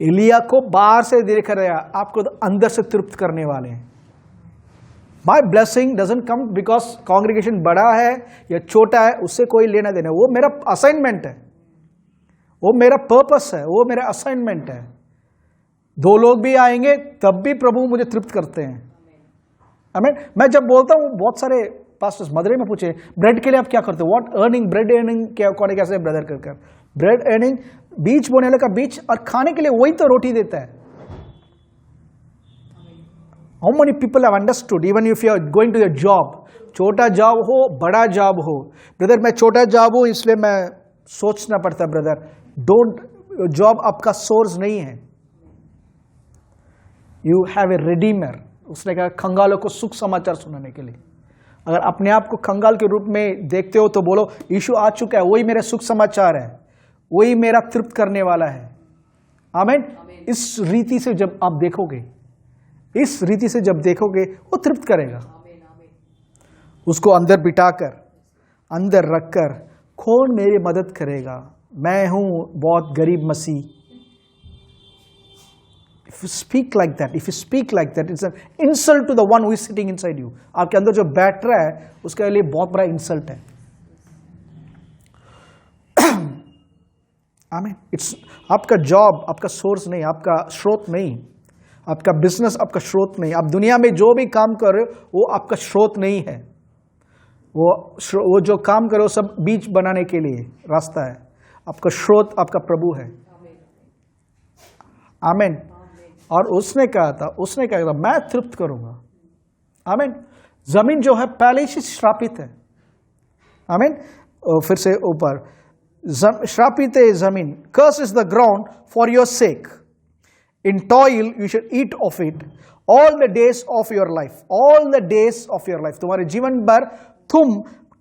एलिया को बाहर से देख रहा, आपको तो अंदर से तृप्त करने वाले हैं। My blessing doesn't come because congregation बड़ा है या छोटा है, उससे कोई लेना देना, वो मेरा असाइनमेंट है, वो मेरा पर्पस है, वो मेरा असाइनमेंट है। 2 लोग भी आएंगे तब भी प्रभु मुझे तृप्त करते हैं। आमीन। मैं जब बोलता हूँ, बहुत सारे पास्टर्स मदरे में पूछे ब्रेड के लिए आप क्या करते हो, व्हाट अर्निंग, ब्रेड अर्निंग क्या कौन कैसे ब्रदर कर ब्रेड अर्निंग, बीज बोने वाले का बीज, और खाने के लिए वही तो रोटी देता है। How many people have understood, even if you are going to your job, छोटा जॉब हो बड़ा जॉब हो, ब्रदर मैं छोटा जॉब हूं इसलिए मैं सोचना पड़ता, ब्रदर डोंट, जॉब आपका सोर्स नहीं है, यू हैव ए रिडीमर। उसने कहा कंगालों को सुख समाचार सुनाने के लिए। अगर अपने आप को कंगाल के रूप में देखते हो तो बोलो यीशु आ चुका है, वही मेरा सुख समाचार है, वही मेरा तृप्त करने वाला है। आमीन। इस रीति से जब आप देखोगे, इस रीति से जब देखोगे, वो तृप्त करेगा। उसको अंदर बिठाकर, अंदर रखकर, कौन मेरी मदद करेगा, मैं हूं बहुत गरीब मसीह। If you speak like that, it's an insult to the one who is sitting inside you. आपके अंदर जो बैठ रहा है उसके लिए बहुत बड़ा इंसल्ट है। आमीन। इट्स आपका जॉब आपका सोर्स नहीं, आपका स्रोत नहीं, आपका बिजनेस आपका स्रोत नहीं, आप दुनिया में जो भी काम कर रहे हो वो आपका स्रोत नहीं है। वो जो काम करो सब बीज बनाने के लिए रास्ता है, आपका स्रोत आपका प्रभु है। आमीन। और उसने कहा था मैं तृप्त करूंगा। आमीन। जमीन जो है पहले से श्रापित है। आमीन। फिर से ऊपर, श्रापित है जमीन, curse is the ground for your sake, in toil you should eat of it all the days of your life, all the days of your life। तुम्हारे जीवन भर तुम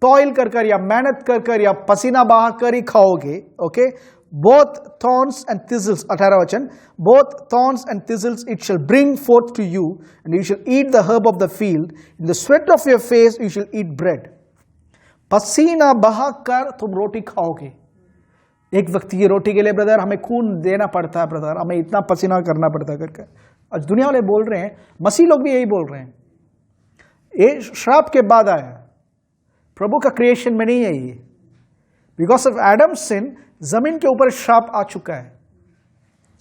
टॉयल कर कर या मेहनत कर कर या पसीना बहा कर ही खाओगे। Okay. both thorns and thistles, 18 वचन, both thorns and thistles it shall bring forth to you, and you shall eat the herb of the field, in the sweat of your face you shall eat bread। पसीना बहा कर तुम रोटी खाओगे। एक व्यक्ति की रोटी के लिए ब्रदर हमें खून देना पड़ता है, ब्रदर हमें इतना पसीना करना पड़ता है करके। आज दुनिया वाले बोल रहे हैं, मसीह लोग भी यही बोल रहे हैं, ये श्राप के बाद आया, प्रभु का क्रिएशन में नहीं है ये। बिकॉज ऑफ एडम सिन जमीन के ऊपर श्राप आ चुका है,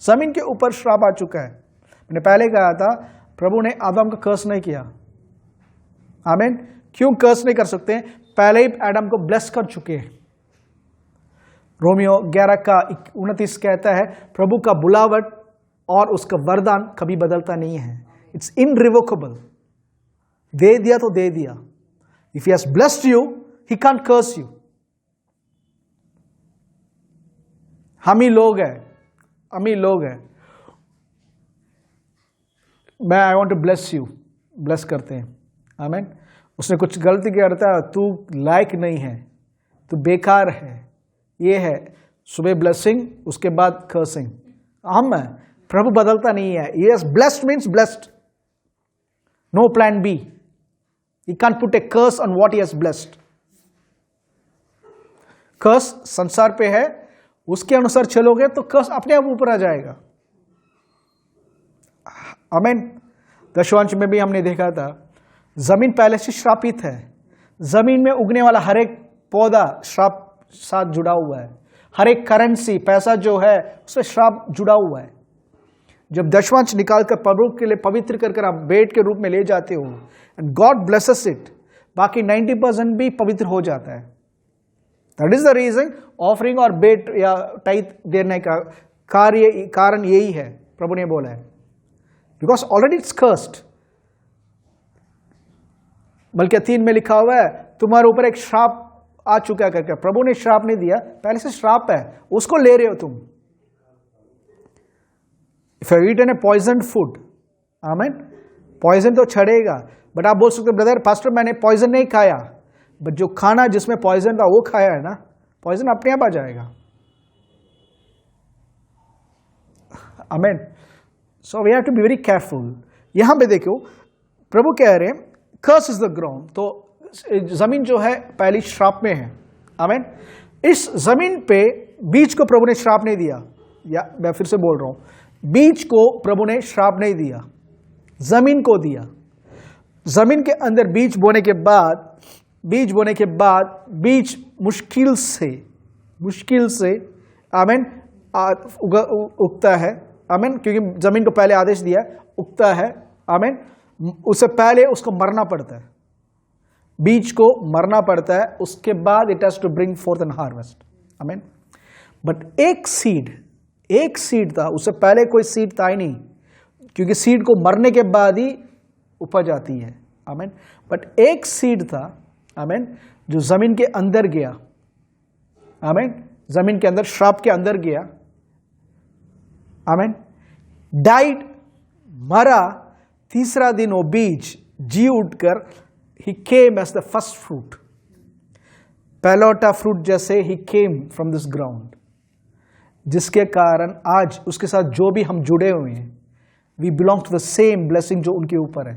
जमीन के ऊपर श्राप आ चुका है। मैंने पहले कहा था प्रभु ने आदम का कर्स नहीं किया। आमीन। क्यों कर्स नहीं कर सकते? पहले ही एडम को ब्लेस कर चुके हैं। रोमियो 11 का 29 कहता है प्रभु का बुलावट और उसका वरदान कभी बदलता नहीं है, इट्स इनरिवोकेबल। दे दिया तो दे दिया। If he has blessed you he can't curse you. हम ही लोग हैं। मैं I want to bless you, bless करते हैं, आमीन। उसने कुछ गलती किया रहता है, तू लायक नहीं है, तू बेकार है, ये है। सुबह ब्लेसिंग, उसके बाद कर्सिंग। हम है, प्रभु बदलता नहीं है। Yes, blessed means blessed, no plan B. You can put a curse on what he has blessed. Curse संसार पे है, उसके अनुसार चलोगे तो कर्स अपने आप ऊपर आ जाएगा। आमीन। दशवांश में भी हमने देखा था, जमीन पहले से श्रापित है। जमीन में उगने वाला हर एक पौधा श्राप साथ जुड़ा हुआ है। हर एक करेंसी, पैसा जो है, उससे श्राप जुड़ा हुआ है। जब दशवांश निकालकर प्रभु के लिए पवित्र कर आप भेंट के रूप में ले जाते हो, एंड गॉड ब्लेसेस इट, बाकी 90% भी पवित्र हो जाता है। That is the reason offering और भेंट या टाइथ देने का कारण यही है, प्रभु ने बोला है, बिकॉज ऑलरेडी इट्स कर्स्ड। बल्कि 3 में लिखा हुआ है, तुम्हारे ऊपर एक श्राप आ चुका है करके। प्रभु ने श्राप नहीं दिया, पहले से श्राप है, उसको ले रहे हो तुम। If you eat an a poison food, आमीन, पॉइजन तो छड़ेगा। बट आप बोल सकते हो, ब्रदर पास्टर मैंने पॉइजन नहीं खाया, बट जो खाना जिसमें पॉइजन था वो खाया है ना, पॉइजन अपने आप आ जाएगा। आमीन। So we have to be very careful. यहां पे देखो, प्रभु कह रहे हैं कर्स इज द ग्राउंड। तो जमीन जो है पहली श्राप में है। आमीन। इस जमीन पे बीज को प्रभु ने श्राप नहीं दिया, या मैं फिर से बोल रहा हूं, बीज को प्रभु ने श्राप नहीं दिया, जमीन को दिया। जमीन के अंदर बीज बोने के बाद बीज मुश्किल से आमीन उगता है। आमीन। क्योंकि जमीन को पहले आदेश दिया, उगता है। आमीन। उससे पहले उसको मरना पड़ता है, बीज को मरना पड़ता है, उसके बाद it has to bring forth an harvest. आमीन। बट एक सीड था, उससे पहले कोई सीड था ही नहीं, क्योंकि सीड को मरने के बाद ही उपज आती है। आमीन। बट एक सीड था, आमीन, जो जमीन के अंदर गया। आमीन। जमीन के अंदर, श्राप के अंदर गया। आमीन। डाइड, मरा, तीसरा दिन वो बीज जी उठकर he came as the first fruit, पहलौठा फ्रूट जैसे he came from this ground, जिसके कारण आज उसके साथ जो भी हम जुड़े हुए हैं, we belong to the same blessing जो उनके ऊपर है।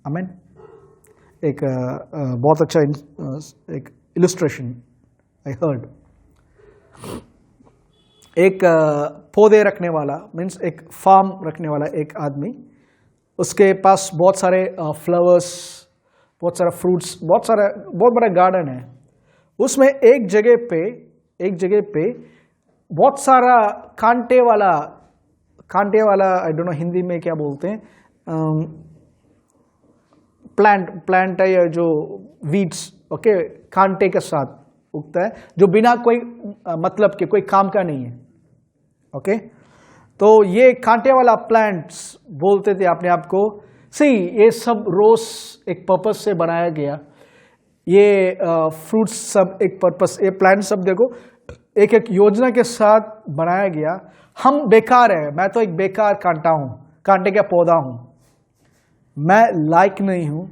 आमीन। एक बहुत अच्छा एक इलस्ट्रेशन आई हर्ड। एक पौधे रखने वाला, मीन्स एक फार्म रखने वाला एक आदमी, उसके पास बहुत सारे फ्लावर्स, बहुत सारा फ्रूट्स, बहुत बड़ा गार्डन है। उसमें एक जगह पे बहुत सारा कांटे वाला, आई डोंट नो हिंदी में क्या बोलते हैं, प्लांट है, या जो वीड्स, ओके, कांटे के साथ उगता है, जो बिना कोई मतलब के, कोई काम का नहीं है। ओके, तो ये कांटे वाला प्लांट्स बोलते थे अपने आप को, ये सब रोज एक पर्पस से बनाया गया, ये फ्रूट्स सब एक पर्पस, ये प्लांट सब देखो एक एक योजना के साथ बनाया गया। हम बेकार है, मैं तो एक बेकार कांटा हूं, कांटे का पौधा हूं, मैं लायक नहीं हूं।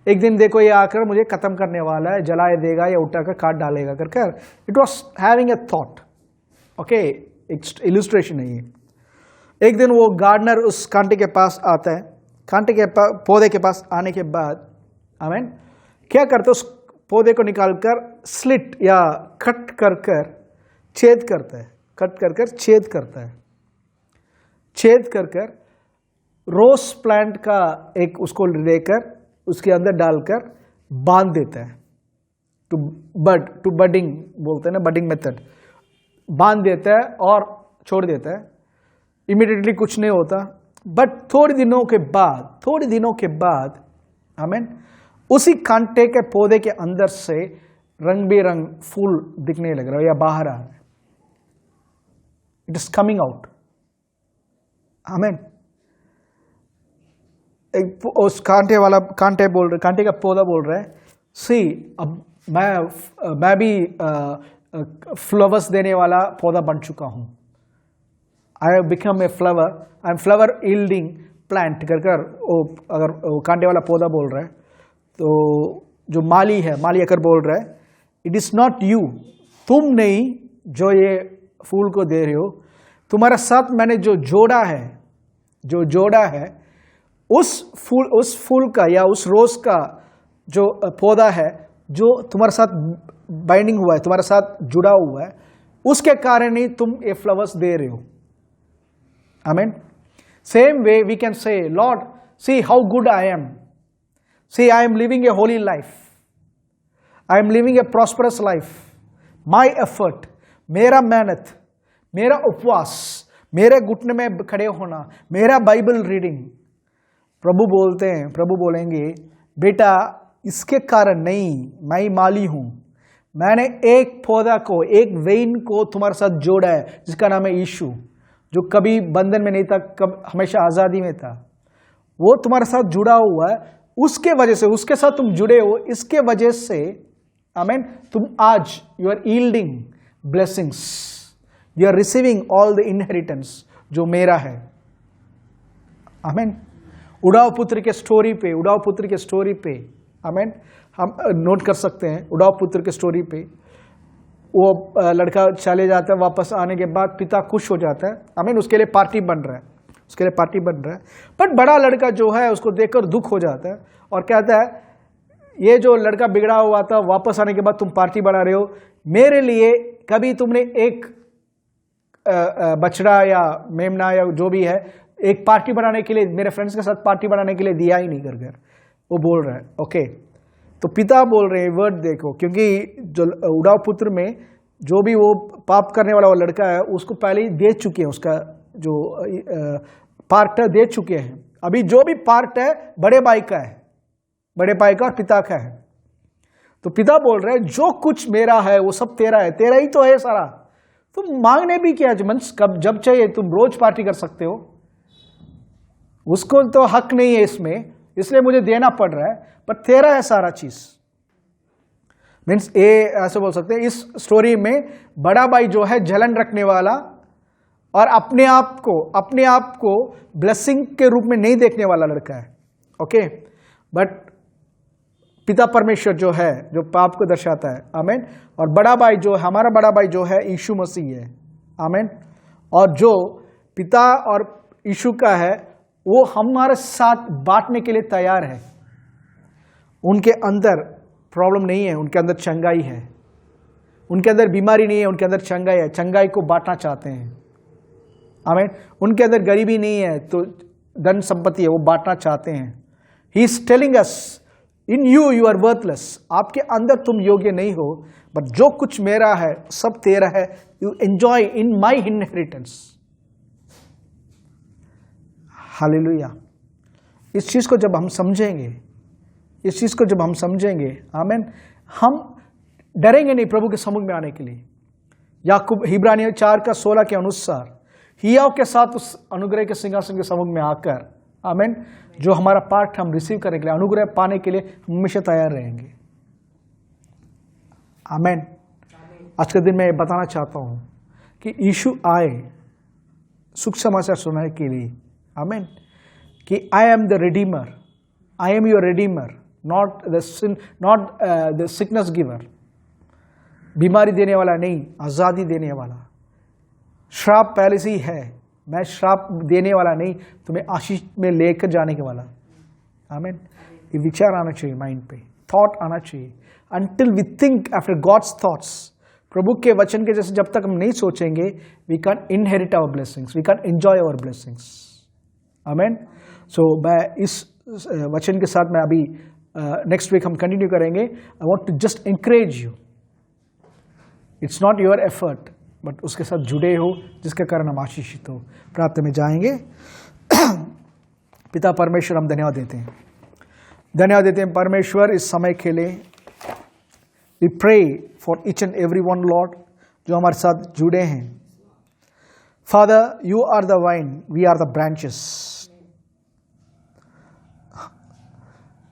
एक दिन देखो ये आकर मुझे खत्म करने वाला है, जलाए देगा या उठाकर काट डालेगा कर। It was having a thought. Okay, एक इलस्ट्रेशन है ये। एक दिन वो गार्डनर उस कांटे के पास आता है, कांटे के पौधे के पास आने के बाद, आमीन, क्या करते, उस पौधे को निकालकर स्लिट या कट कर छेद करता है, छेद करता है, छेद कर रोज प्लांट का एक उसको लेकर उसके अंदर डालकर बांध देता है, टू बडिंग बोलते हैं ना, बडिंग मेथड, बांध देता है और छोड़ देता है। इमीडिएटली कुछ नहीं होता, बट थोड़े दिनों के बाद आमीन, उसी कांटे के पौधे के अंदर से रंग बेरंग फूल दिखने लग रहा है या बाहर आ रहा है। It is coming out. आमीन। उस कांटे का पौधा बोल रहा है, अब मैं भी फ्लावर्स देने वाला पौधा बन चुका हूँ। I have become a flower, I am flower yielding plant कर वो अगर वो कांटे वाला पौधा बोल रहा है तो जो माली है, माली अगर बोल रहा है इट इज़ नॉट यू, तुम नहीं जो ये फूल को दे रहे हो, तुम्हारे साथ मैंने जो जोड़ा है उस फूल का या उस रोज का जो पौधा है जो तुम्हारे साथ बाइंडिंग हुआ है, तुम्हारे साथ जुड़ा हुआ है, उसके कारण ही तुम ये फ्लावर्स दे रहे हो। आमीन। Same way we can say Lord see how good I am, see I am living a holy life, I am living a prosperous life, my effort, मेरा मेहनत, मेरा उपवास, मेरे घुटने में खड़े होना, मेरा बाइबल रीडिंग। प्रभु बोलते हैं, प्रभु बोलेंगे बेटा इसके कारण नहीं, मैं ही माली हूं, मैंने एक पौधा को, एक वेइन को तुम्हारे साथ जोड़ा है जिसका नाम है यीशु, जो कभी बंधन में नहीं था, हमेशा आजादी में था। वो तुम्हारे साथ जुड़ा हुआ है, उसके वजह से, उसके साथ तुम जुड़े हो, इसके वजह से आमीन तुम आज you are yielding blessings, you are receiving all the inheritance जो मेरा है। आमीन। उड़ाव पुत्र के स्टोरी पे आमीन हम नोट कर सकते हैं। उड़ाव पुत्र के स्टोरी पे वो लड़का चले जाता है, वापस आने के बाद पिता खुश हो जाता है, आमीन, उसके लिए पार्टी बन रहा है, बट बड़ा लड़का जो है उसको देखकर दुख हो जाता है और कहता है ये जो लड़का बिगड़ा हुआ था वापस आने के बाद तुम पार्टी बना रहे हो, मेरे लिए कभी तुमने एक बछड़ा या मेमना या जो भी है एक पार्टी बनाने के लिए, मेरे फ्रेंड्स के साथ पार्टी बनाने के लिए दिया ही नहीं कर। वो बोल रहा है ओके। तो पिता बोल रहे हैं वर्ड देखो, क्योंकि जो उड़ाव पुत्र में जो भी वो पाप करने वाला वो लड़का है उसको पहले ही दे चुके हैं, उसका जो पार्ट है दे चुके हैं। अभी जो भी पार्ट है बड़े भाई का है, बड़े भाई का और पिता का है। तो पिता बोल रहे हैं जो कुछ मेरा है वो सब तेरा है, तेरा ही तो है सारा, तुम मांगने भी क्या मंच कब जब चाहिए तुम रोज पार्टी कर सकते हो, उसको तो हक नहीं है इसमें, इसलिए मुझे देना पड़ रहा है, पर तेरा है सारा चीज। मीन्स ये ऐसे बोल सकते हैं इस स्टोरी में बड़ा भाई जो है जलन रखने वाला और अपने आप को ब्लेसिंग के रूप में नहीं देखने वाला लड़का है, ओके। बट पिता परमेश्वर जो है जो पाप को दर्शाता है, आमीन, और बड़ा भाई जो है, हमारा बड़ा भाई जो है यीशु मसीह है, आमीन, और जो पिता और यीशु का है वो हमारे साथ बांटने के लिए तैयार है। उनके अंदर प्रॉब्लम नहीं है, उनके अंदर चंगाई है, उनके अंदर बीमारी नहीं है, उनके अंदर चंगाई है, चंगाई को बांटना चाहते हैं, आमीन। उनके अंदर गरीबी नहीं है तो धन संपत्ति है, वो बांटना चाहते हैं। He is telling us in you you are worthless, आपके अंदर तुम योग्य नहीं हो, बट जो कुछ मेरा है सब तेरा है, you enjoy in my inheritance. Hallelujah. इस चीज को जब हम समझेंगे, आमीन, हम डरेंगे नहीं प्रभु के सम्मुख में आने के लिए। याकूब इब्रानियों 4:16 के अनुसार हियाव के साथ उस अनुग्रह के सिंहासन के सम्मुख में आकर, आमीन, जो हमारा पार्ट हम रिसीव करने के लिए, अनुग्रह पाने के लिए हमेशा तैयार रहेंगे। आमीन। आज के दिन मैं बताना चाहता हूं कि यीशु आए सुख समाचार सुनाने के लिए, आमीन, कि आई am the Redeemer, I am your Redeemer, not the sickness giver, बीमारी देने वाला नहीं, आजादी देने वाला। श्राप पहले से ही है, मैं श्राप देने वाला नहीं, तुम्हें आशीष में लेकर जाने के वाला, आमीन। ये विचार आना चाहिए माइंड पे, थॉट आना चाहिए। Until we think after God's thoughts, प्रभु के वचन के जैसे जब तक हम नहीं सोचेंगे, we can inherit our blessings, we can enjoy our blessings, आमीन। सो मैं इस वचन के साथ मैं अभी नेक्स्ट वीक हम कंटिन्यू करेंगे। I want to just encourage you, it's not your effort, but उसके साथ जुड़े हो जिसके कारण हम आशीषित हो। प्रार्थना में जाएंगे। पिता परमेश्वर, हम धन्यवाद देते हैं परमेश्वर इस समय के लिए। We pray for each and every one Lord जो हमारे साथ जुड़े हैं। Father, you are the vine, we are the branches.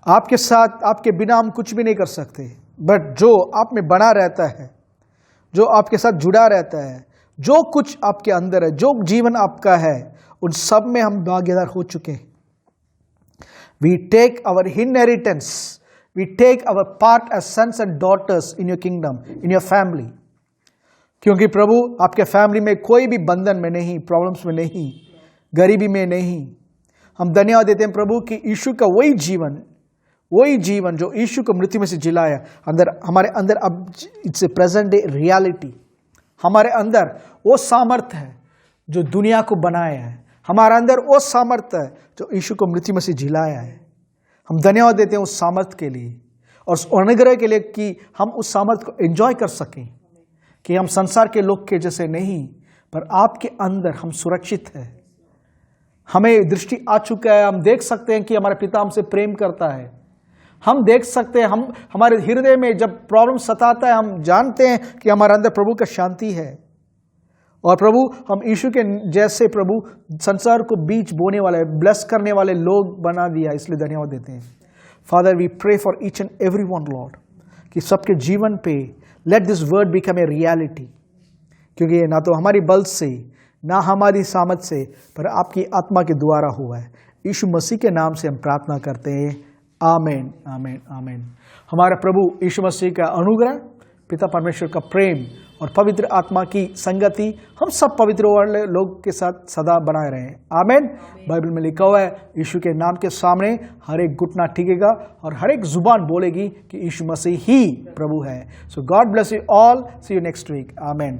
आपके साथ, आपके बिना हम कुछ भी नहीं कर सकते। बट जो आप में बना रहता है, जो आपके साथ जुड़ा रहता है, जो कुछ आपके अंदर है, जो जीवन आपका है, उन सब में हम भागीदार हो चुके हैं। We take our inheritance, we take our part as sons and daughters in your kingdom, in your family. क्योंकि प्रभु आपके फैमिली में कोई भी बंधन में नहीं, प्रॉब्लम्स में नहीं, गरीबी में नहीं। हम धन्यवाद देते हैं प्रभु कि यीशु का वही जीवन जो यीशु को मृत्यु में से जिलाया, हमारे अंदर अब it's a present day reality. हमारे अंदर वो सामर्थ्य है जो दुनिया को बनाया है, हमारे अंदर वो सामर्थ्य है जो यीशु को मृत्यु में से जिलाया है। हम धन्यवाद देते हैं उस सामर्थ्य के लिए और उस अनुग्रह के लिए कि हम उस सामर्थ्य को एंजॉय कर सकें, कि हम संसार के लोग के जैसे नहीं, पर आपके अंदर हम सुरक्षित हैं। हमें दृष्टि आ चुका है, हम देख सकते हैं कि हमारा पिता हमसे प्रेम करता है। हम देख सकते हैं, हमारे हृदय में जब प्रॉब्लम सताता है, हम जानते हैं कि हमारे अंदर प्रभु का शांति है। और प्रभु हम यीशु के जैसे प्रभु संसार को बीज बोने वाले, ब्लेस करने वाले लोग बना दिया, इसलिए धन्यवाद देते हैं। Father we pray for each and every one Lord, कि सबके जीवन पे let this word become a reality, क्योंकि ये ना तो हमारी बल से, ना हमारी सामर्थ से, पर आपकी आत्मा के द्वारा हुआ है। यीशु मसीह के नाम से हम प्रार्थना करते हैं, आमीन आमीन आमीन। हमारा प्रभु यीशु मसीह का अनुग्रह, पिता परमेश्वर का प्रेम और पवित्र आत्मा की संगति हम सब पवित्र वाले लोग के साथ सदा बनाए रहे। आमीन। बाइबल में लिखा हुआ है, यीशु के नाम के सामने हर एक घुटना टिकेगा और हर एक जुबान बोलेगी कि यीशु मसीह ही प्रभु है। So God bless you all, see you next week. आमीन।